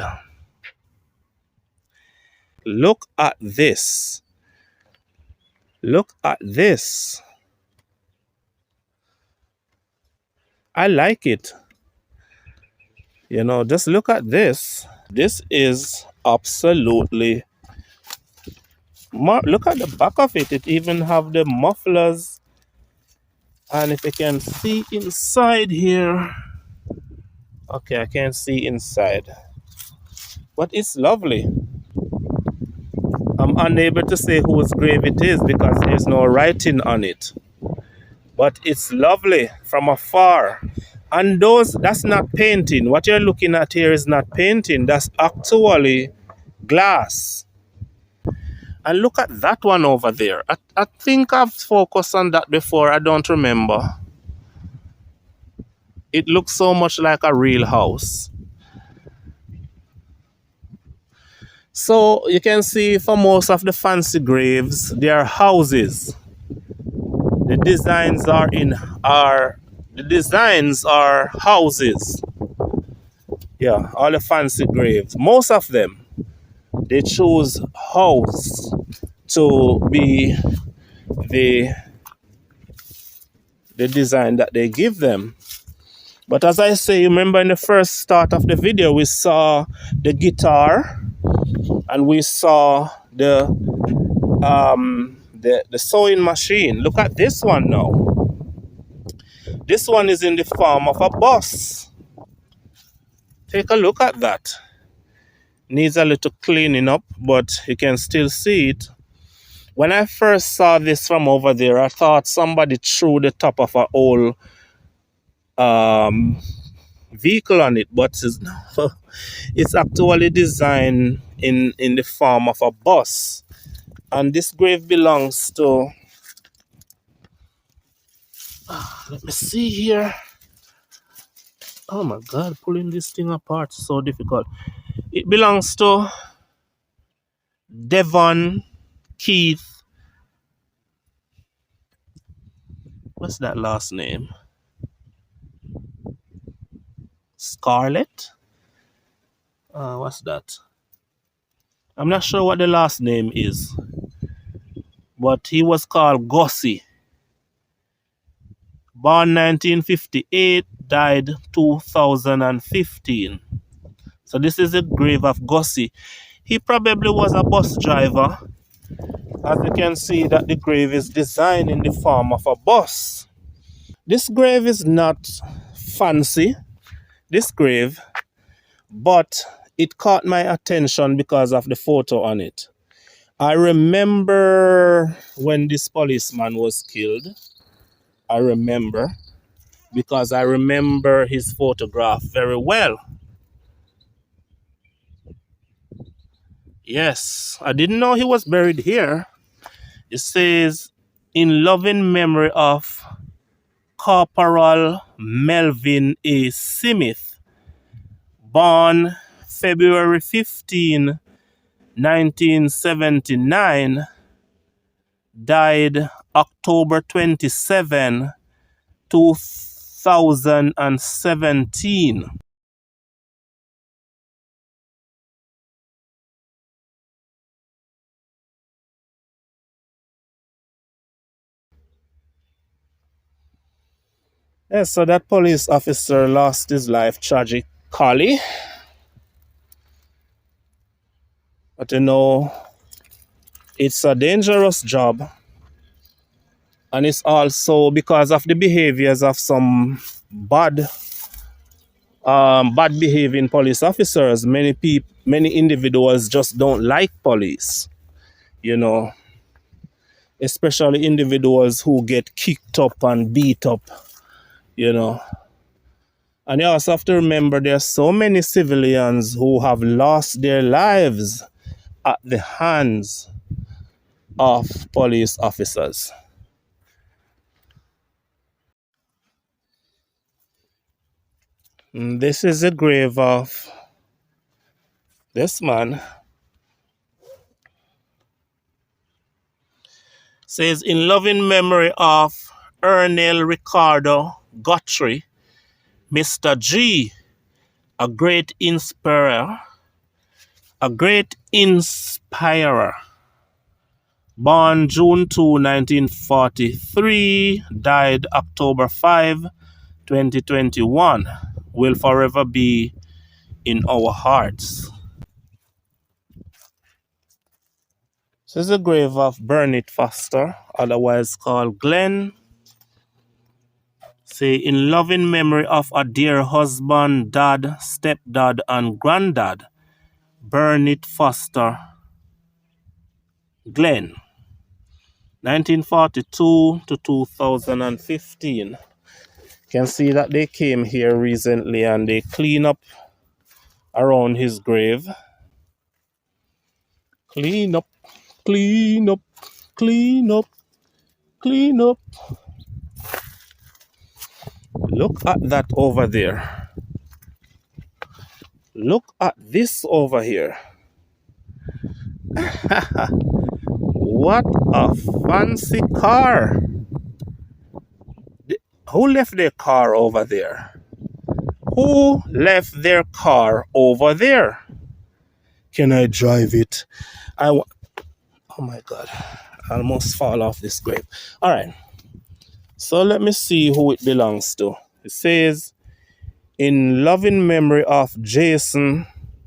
Look at this. Look at this. I like it. You know, just look at this. This is absolutely... Look at the back of it. It even have the mufflers. And if you can see inside here... Okay, I can't see inside. But it's lovely. I'm unable to say whose grave it is because there's no writing on it. But it's lovely from afar. And that's not painting. What you're looking at here is not painting. That's actually glass. And look at that one over there. I think I've focused on that before. I don't remember. It looks so much like a real house. So you can see for most of the fancy graves, they are houses. The designs are houses. Yeah, all the fancy graves. Most of them, they choose house to be the design that they give them. But as I say, remember in the first start of the video, we saw the guitar and we saw the sewing machine. Look at this one now. This one is in the form of a bus. Take a look at that. Needs a little cleaning up, but you can still see it. When I first saw this from over there, I thought somebody threw the top of a old vehicle on it, but it's actually designed in the form of a bus. And this grave belongs to, let me see here. Oh my God, pulling this thing apart is so difficult. It belongs to Devon Keith. What's that last name? Scarlett? What's that? I'm not sure what the last name is, but he was called Gussie. Born 1958, died 2015. So this is the grave of Gussie. He probably was a bus driver. As you can see that the grave is designed in the form of a bus. This grave is not fancy, this grave, but it caught my attention because of the photo on it. I remember when this policeman was killed. I remember because I remember his photograph very well. Yes, I didn't know he was buried here. It says, in loving memory of Corporal Melvin A. Smith, born February 15, 1979, died October 27, 2017. Yes, so that police officer lost his life tragically. But you know, it's a dangerous job. And it's also because of the behaviors of some bad behaving police officers. Many individuals just don't like police, you know, especially individuals who get kicked up and beat up, you know. And you also have to remember there are so many civilians who have lost their lives at the hands of police officers. This is the grave of this man. Says, in loving memory of Ernest Ricardo Guthrie, Mr. G, a great inspirer, born June 2, 1943, died October 5, 2021, will forever be in our hearts. This is the grave of Bernard Foster, otherwise called Glenn. Say, in loving memory of a dear husband, dad, stepdad, and granddad, Bernard Foster, Glen, 1942 to 2015. Can see that they came here recently and they clean up around his grave. Clean up, clean up, clean up, clean up. Look at that over there. Look at this over here. What a fancy car. Who left their car over there? Who left their car over there? Can I drive it? Oh my God. I almost fall off this grave. All right. So let me see who it belongs to. It says, in loving memory of Jason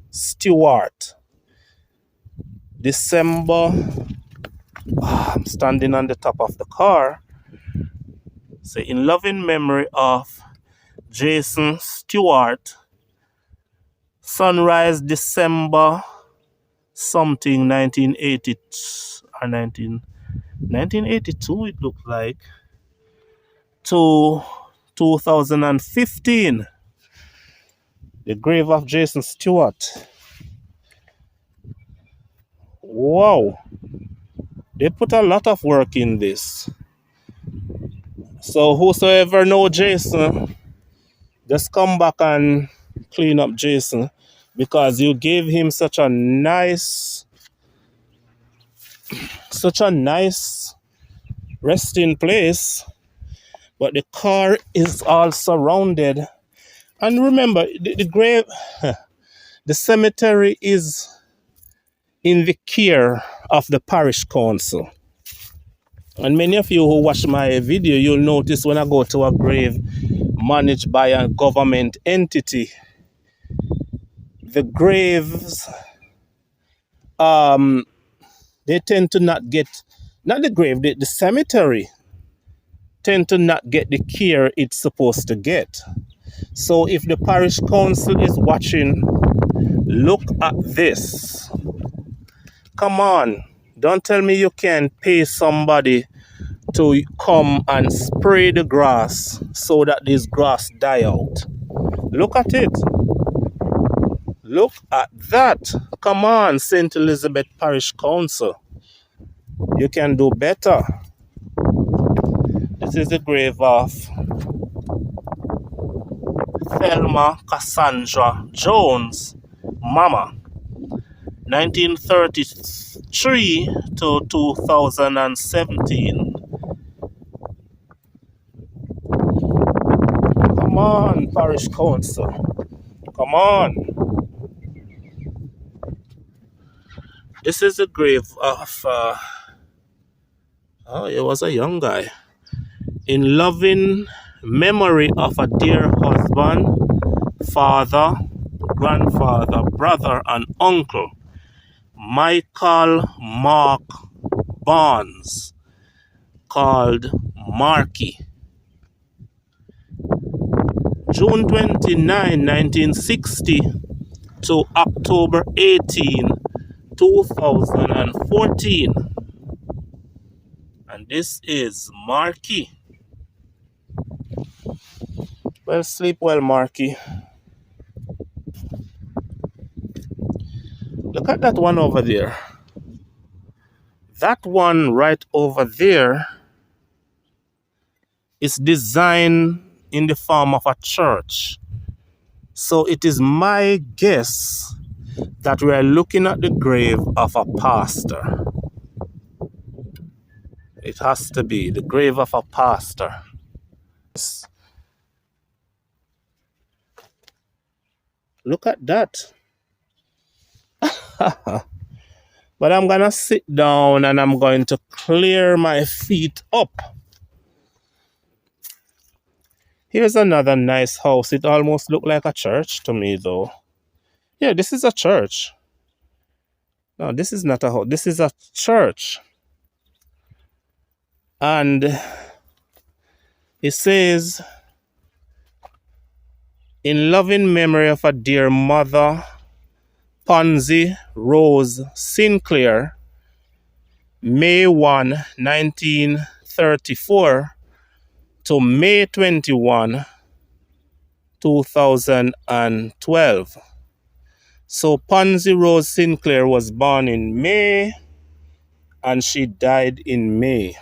Stewart. December. I'm standing on the top of the car. So in loving memory of Jason Stewart. Sunrise December something 1980 or 1982 it looked like to 2015. The grave of Jason Stewart. Wow. They put a lot of work in this. So whosoever know Jason, just come back and clean up Jason because you gave him such a nice resting place. But the car is all surrounded. And remember, the grave, the cemetery is in the care of the parish council. And many of you who watch my video, you'll notice when I go to a grave managed by a government entity, the graves, they tend to not get, not the grave, the cemetery tend to not get the care it's supposed to get. So if the parish council is watching, look at this. Come on, don't tell me you can pay somebody to come and spray the grass so that this grass die out. Look at it. Look at that. Come on, St. Elizabeth Parish Council. You can do better. This is the grave of Thelma Cassandra Jones, Mama, 1933 to 2017. Come on, Parish Council. Come on. This is the grave of, he was a young guy. In loving memory of a dear husband, father, grandfather, brother, and uncle, Michael Mark Barnes, called Marky. June 29, 1960 to October 18, 2014. And this is Marky. Well, sleep well, Marky. Look at that one over there. That one right over there is designed in the form of a church. So it is my guess that we are looking at the grave of a pastor. It has to be the grave of a pastor. Look at that. But I'm gonna sit down and I'm going to clear my feet up. Here's another nice house. It almost looked like a church to me though. Yeah, this is a church. No, this is not a house. This is a church. And it says, in loving memory of a dear mother, Ponzi Rose Sinclair, May 1, 1934 to May 21, 2012. So Pansy Rose Sinclair was born in May and she died in May.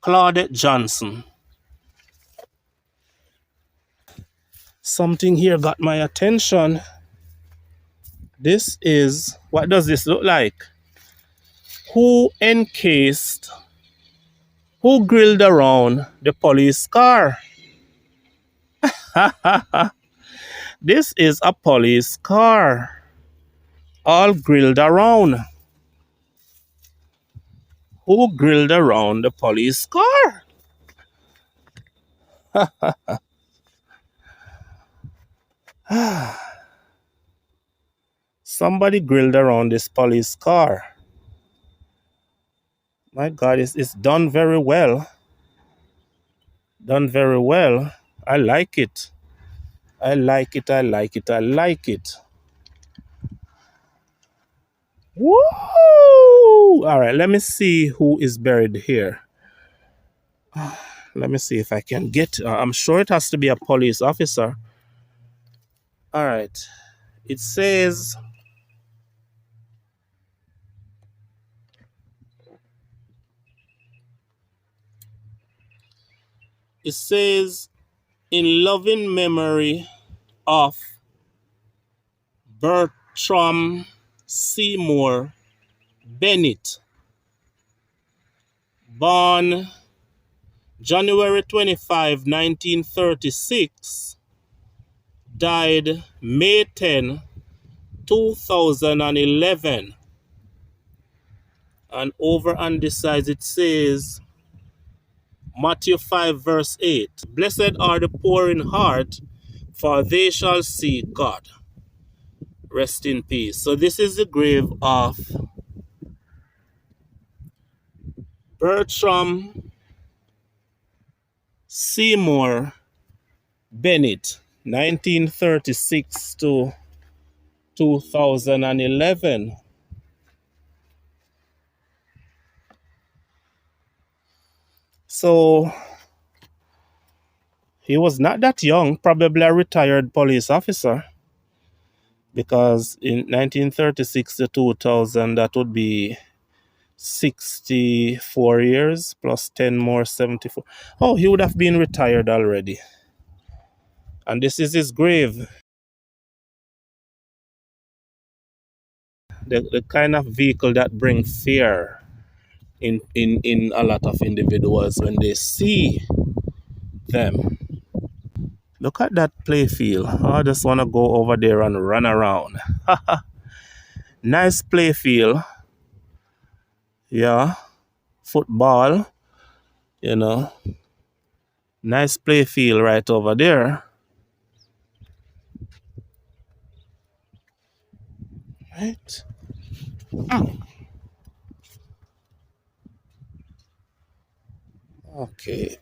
Claudette Johnson. Something here got my attention. This is, what does this look like? Who grilled around the police car? This is a police car, all grilled around. Who grilled around the police car? Somebody grilled around this police car. My God, it's done very well. Done very well. I like it. I like it. I like it. I like it. Woo! All right, let me see who is buried here. Let me see if I can get. I'm sure it has to be a police officer. All right. It says. It says, in loving memory of Bertram Seymour Bennett, born January 25, 1936, died May 10, 2011. And over on this side it says, Matthew 5 verse 8, blessed are the poor in heart, for they shall see God. Rest in peace. So this is the grave of Bertram Seymour Bennett, 1936 to 2011. So he was not that young, probably a retired police officer, because in 1936 to 2000, that would be 64 years plus 10 more, 74. Oh, he would have been retired already. And this is his grave. The kind of vehicle that brings fear in a lot of individuals when they see them. Look at that playfield. I just want to go over there and run around. Nice playfield. Yeah. Football. You know. Nice playfield right over there. Right. Okay.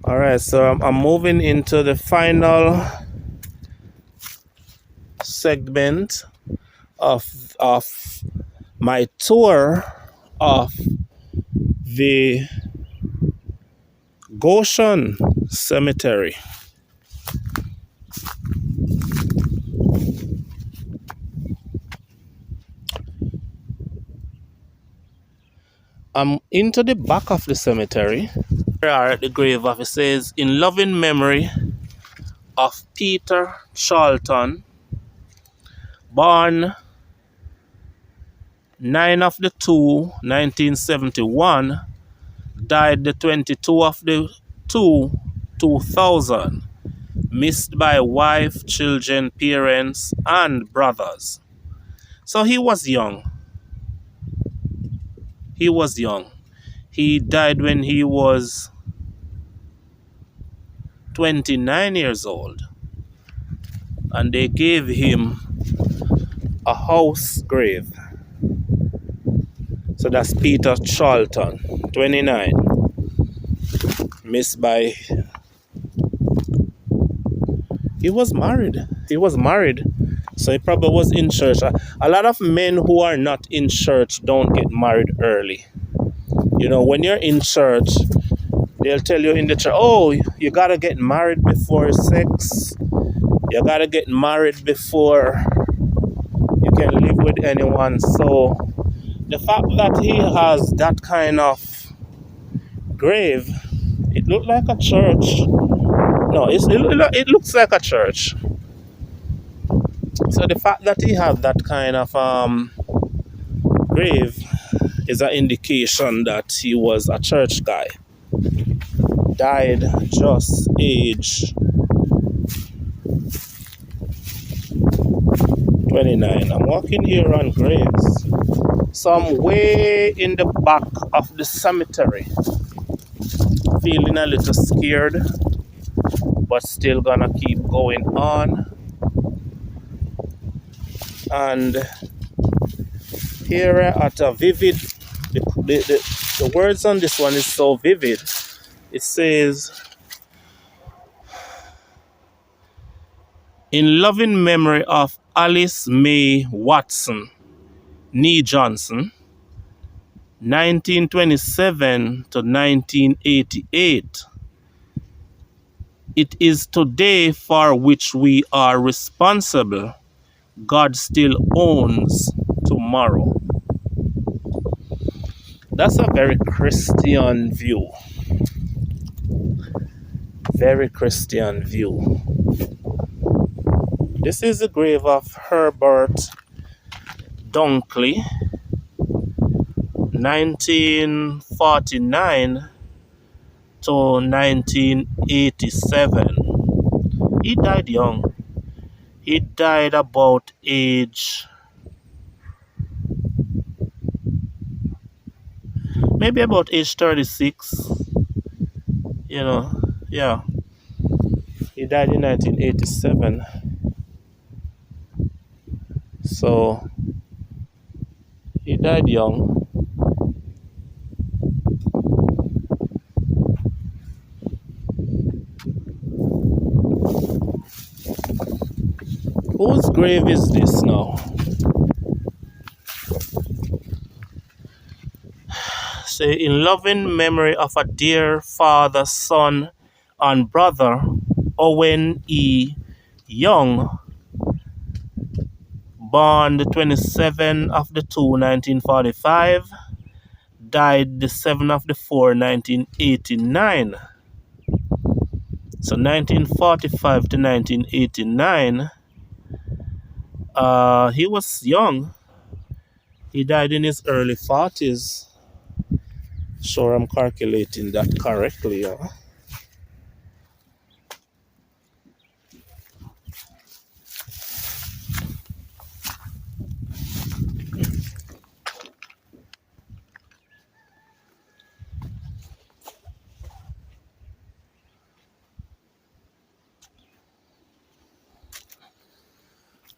All right, so I'm moving into the final segment of my tour of the Goshen Cemetery. I'm into the back of the cemetery. Here are at the grave of, it says, in loving memory of Peter Charlton, born 9 of the 2, 1971, died the 22 of the 2, 2000, missed by wife, children, parents, and brothers. So he was young. He was young. He died when he was 29 years old. And they gave him a house grave. So that's Peter Charlton, 29. missed by. He was married. He was married. So he probably was in church. A lot of men who are not in church don't get married early. You know, when you're in church, they'll tell you in the church, oh, you gotta get married before sex. You gotta get married before you can live with anyone. So the fact that he has that kind of grave, it looked like a church. No, it looks like a church. So the fact that he has that kind of grave is an indication that he was a church guy. Died just age 29. I'm walking here on graves. So I'm way in the back of the cemetery. Feeling a little scared, but still gonna keep going on. And here at a vivid, the words on this one is so vivid. It says, in loving memory of Alice Mae Watson, Nee Johnson, 1927 to 1988. It is today for which we are responsible. God still owns tomorrow. That's a very Christian view. Very Christian view. This is the grave of Herbert Dunkley, 1949 to 1987. He died young. He died about age, maybe about age 36. You know, yeah. He died in 1987. So, he died young. Whose grave is this now? Say, in loving memory of a dear father, son, and brother, Owen E. Young, born the 27th of the 2, 1945, died the 7th of the 4, 1989. So 1945 to 1989, he was young. He died in his early 40s. Sure, I'm calculating that correctly.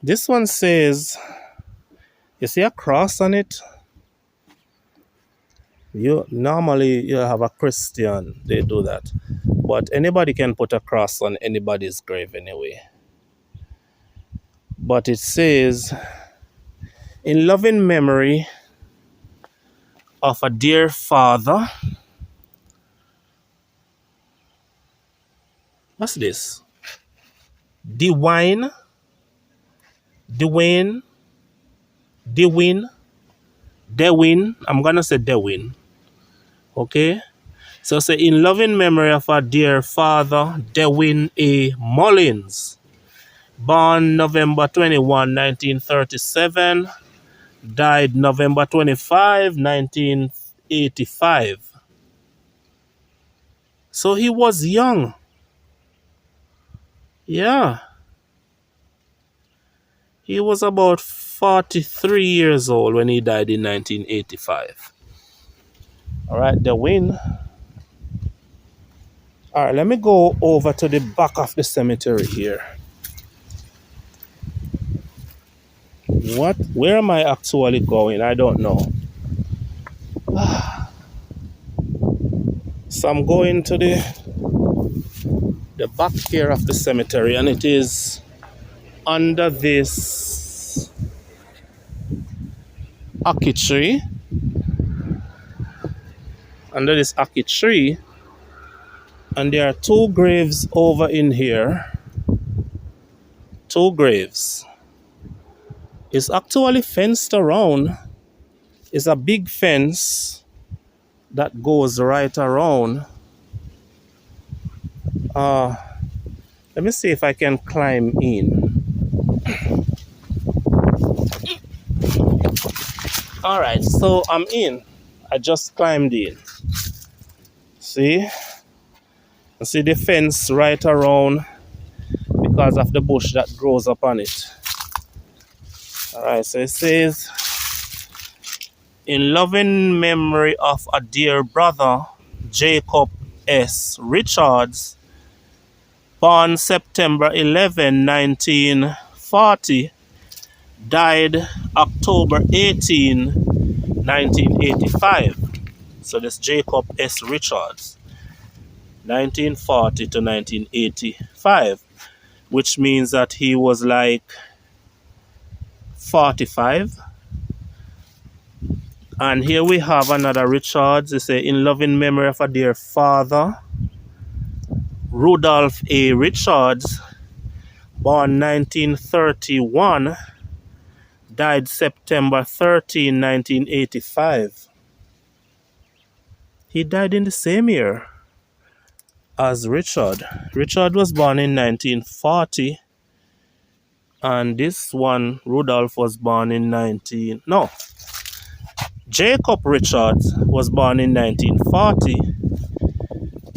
This one says, you see a cross on it? You have a Christian, they do that. But anybody can put a cross on anybody's grave anyway. But it says, in loving memory of a dear father. What's this? Dewayne, I'm gonna say Dewin. Okay? So say, in loving memory of our dear father, Dewin A. Mullins, born November 21, 1937, died November 25, 1985. So he was young. Yeah. He was about 43 years old when he died in 1985. All right, Dewin. All right, let me go over to the back of the cemetery here. Where am I actually going? I don't know. So I'm going to the the back here of the cemetery, and it is under this ackee tree. Under this ackee tree, and there are two graves over in here. Two graves. It's actually fenced around. It's a big fence that goes right around. Let me see if I can climb in. All right, so I'm in. I just climbed in. See? You see the fence right around because of the bush that grows up on it. All right, so it says, in loving memory of a dear brother, Jacob S. Richards, born September 11, 1940, died October 18, 1985. So this Jacob S. Richards, 1940 to 1985, which means that he was like 45. And here we have another Richards. They say, in loving memory of a dear father, Rudolph A. Richards, born 1931, died September 13, 1985. He died in the same year as Richard. Richard was born in 1940, and this one, Rudolph, was born in Jacob Richards was born in 1940.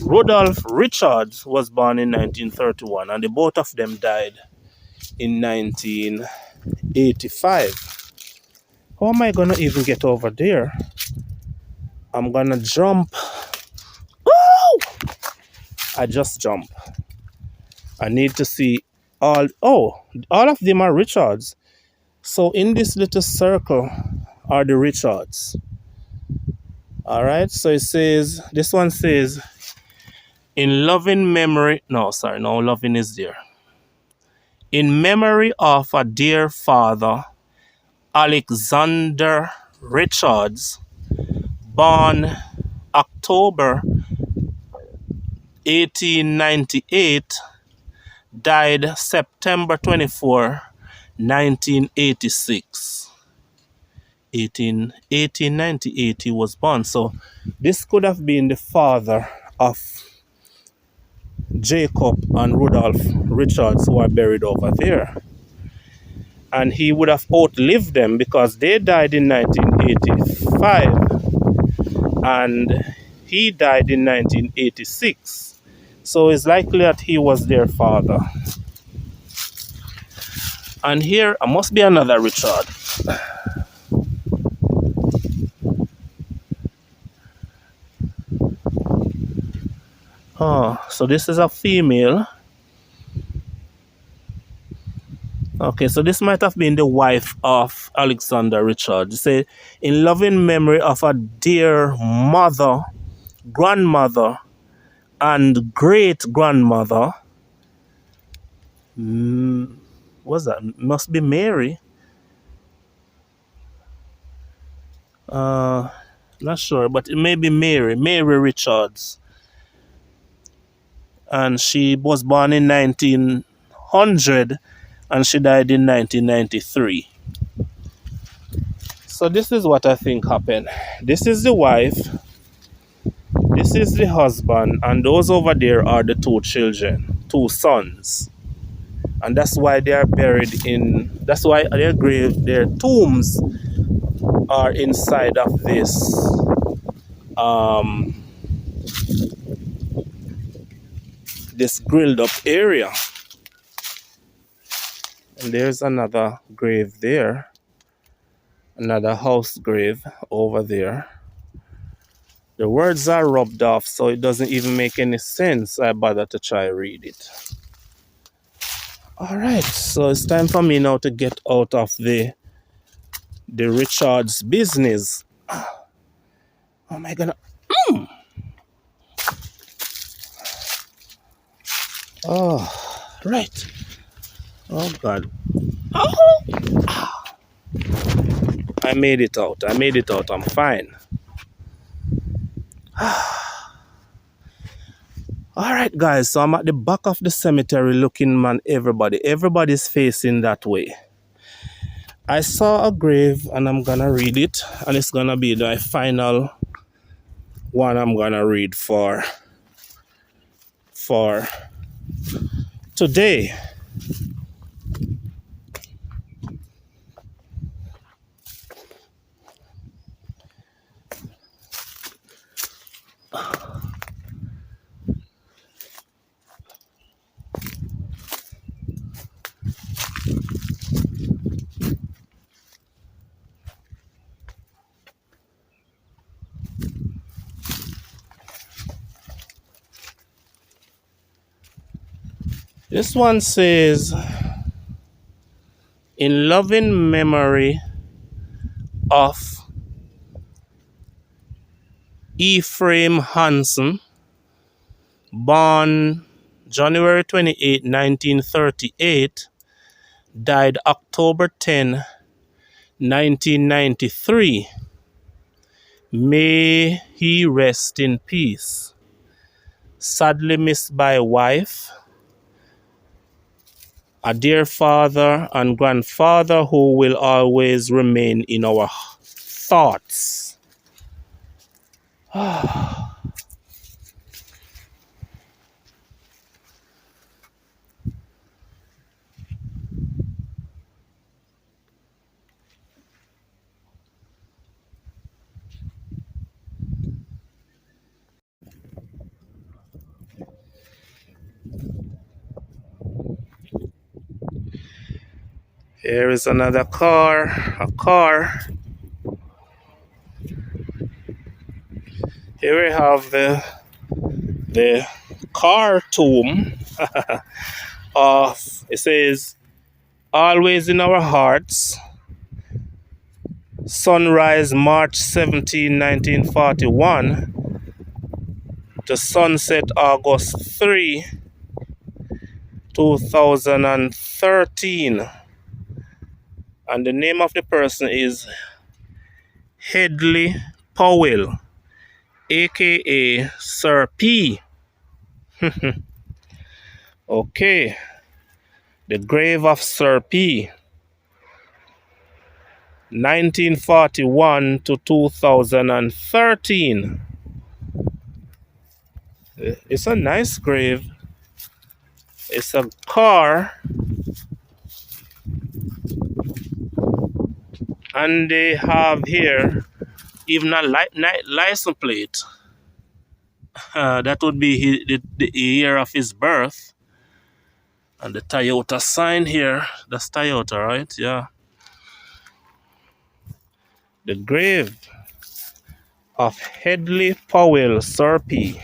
Rudolph Richards was born in 1931, and the both of them died in 1985. How am I gonna even get over there? I'm gonna jump. Woo! I just jump. I need to see all of them are Richards. So in this little circle are the Richards. All right, so it says, this one says, in loving memory, no, loving is there. In memory of a dear father, Alexander Richards, born October 1898, died September 24, 1986. 1898 he was born. So this could have been the father of Jacob and Rudolph Richards, who are buried over there. And he would have outlived them because they died in 1985 and he died in 1986. So it's likely that he was their father. And here must be another Richard. Oh, so this is a female. Okay, so this might have been the wife of Alexander Richards. Say, in loving memory of a dear mother, grandmother, and great grandmother. What's that? Must be Mary. Not sure, but it may be Mary Richards. And she was born in 1900 and she died in 1993. So this is what I think happened. This is the wife, this is the husband, and those over there are the two children, two sons. And that's why they are buried that's why their their tombs are inside of this this grilled up area. And there's another grave there, another house grave over there. The words are rubbed off, so it doesn't even make any sense. I bother to try read it. All right, so it's time for me now to get out of the Richards business. Oh my god. Oh, right. Oh, God. Oh, I made it out. I made it out. I'm fine. All right, guys. So I'm at the back of the cemetery looking, man, everybody's facing that way. I saw a grave and I'm gonna read it, and it's gonna be the final one I'm gonna read for today. This one says, in loving memory of Ephraim Hansen, born January 28, 1938, died October 10, 1993. May he rest in peace. Sadly missed by wife, a dear father and grandfather who will always remain in our thoughts. Here is another car, a car. Here we have the car tomb of, it says, always in our hearts. Sunrise March 17, 1941 to sunset August 3, 2013. And the name of the person is Hedley Powell, aka Sir P. Okay, the grave of Sir P. 1941 to 2013. It's a nice grave. It's a car, and they have here even a license plate. That would be the year of his birth. And the Toyota sign here. That's Toyota, right? Yeah. The grave of Hedley Powell, Sir P.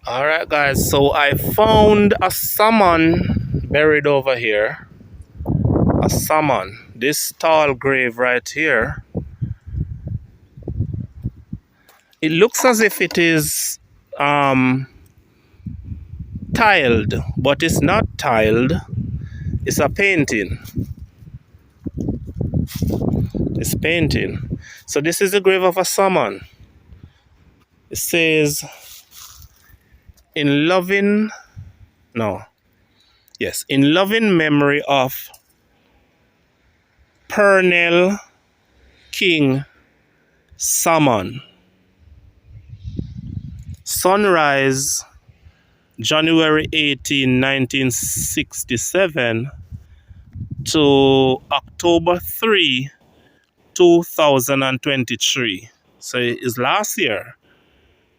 Alright, guys. So I found a salmon buried over here. A salmon. This tall grave right here. It looks as if it is tiled, but it's not tiled. It's a painting. It's painting. So this is the grave of a salmon. It says, in loving memory of Pernell King Salmon. Sunrise January 18, 1967 to October 3, 2023. So it's last year.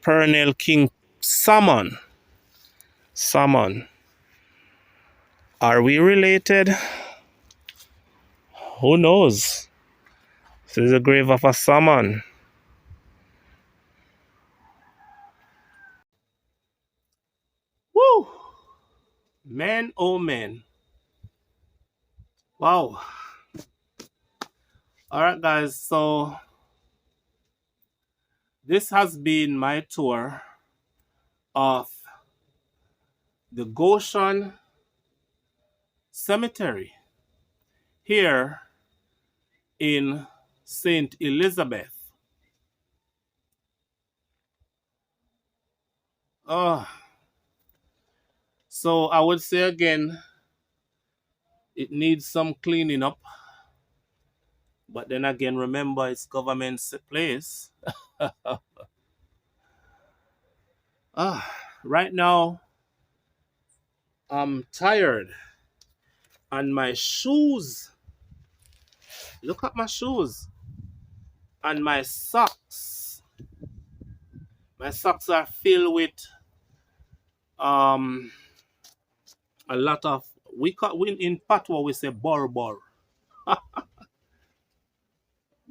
Pernell King Salmon. Are we related? Who knows? This is the grave of a salmon. Woo! Man, oh man. Wow. Alright, guys. So This has been my tour of the Goshen Cemetery here in St. Elizabeth. Oh, so I would say again, it needs some cleaning up. But then again, remember it's government's place. Right now, I'm tired. And my shoes, look at my shoes. And my socks. My socks are filled with um a lot of, in Patois we say bor bor.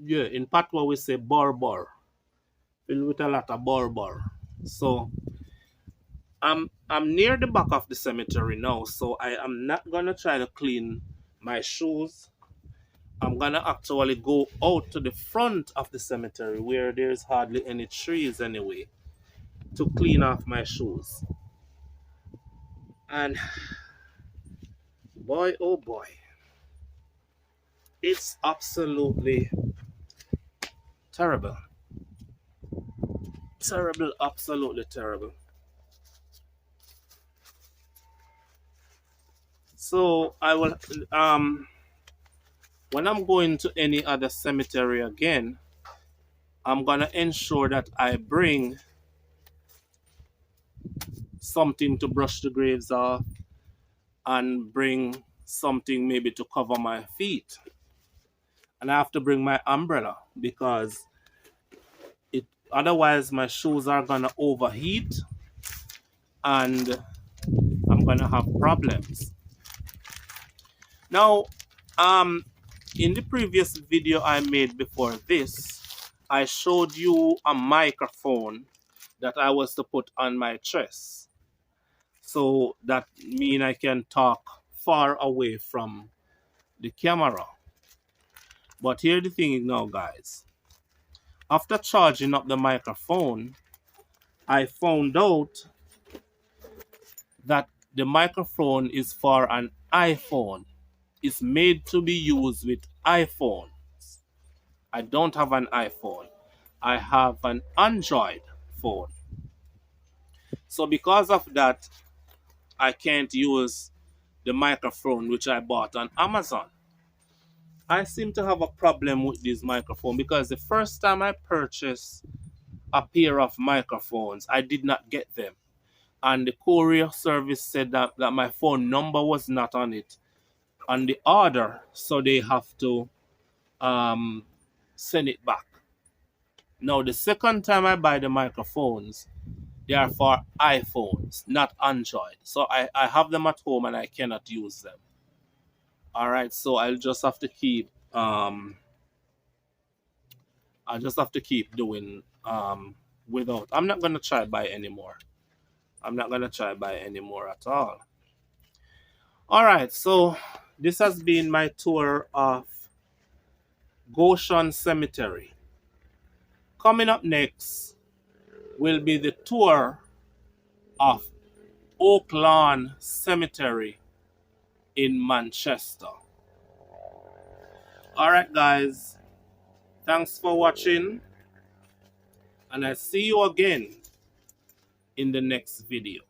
Yeah, in Patois we say bor bor. Filled with a lot of bor bor. So I'm near the back of the cemetery now, so I am not gonna try to clean my shoes. I'm gonna actually go out to the front of the cemetery where there's hardly any trees anyway to clean off my shoes. And boy, oh boy, it's absolutely terrible. Terrible, absolutely terrible. So I will, when I'm going to any other cemetery again, I'm gonna ensure that I bring something to brush the graves off and bring something maybe to cover my feet. And I have to bring my umbrella because otherwise my shoes are gonna overheat and I'm gonna have problems. Now, in the previous video I made before this, I showed you a microphone that I was to put on my chest. So that means I can talk far away from the camera. But here the thing is now, guys. After charging up the microphone, I found out that the microphone is for an iPhone. It's made to be used with iPhones. I don't have an iPhone. I have an Android phone. So because of that, I can't use the microphone which I bought on Amazon. I seem to have a problem with this microphone because the first time I purchased a pair of microphones, I did not get them. And the courier service said that my phone number was not on it on the order, so they have to send it back. Now, the second time I buy the microphones, they are for iPhones, not Android. So I have them at home and I cannot use them. All right, so I'll just have to keep doing without. I'm not gonna try buy anymore. I'm not gonna try buy anymore at all. All right, so this has been my tour of Goshen Cemetery. Coming up next will be the tour of Oak Lawn Cemetery in Manchester. All right, guys. Thanks for watching. And I see you again in the next video.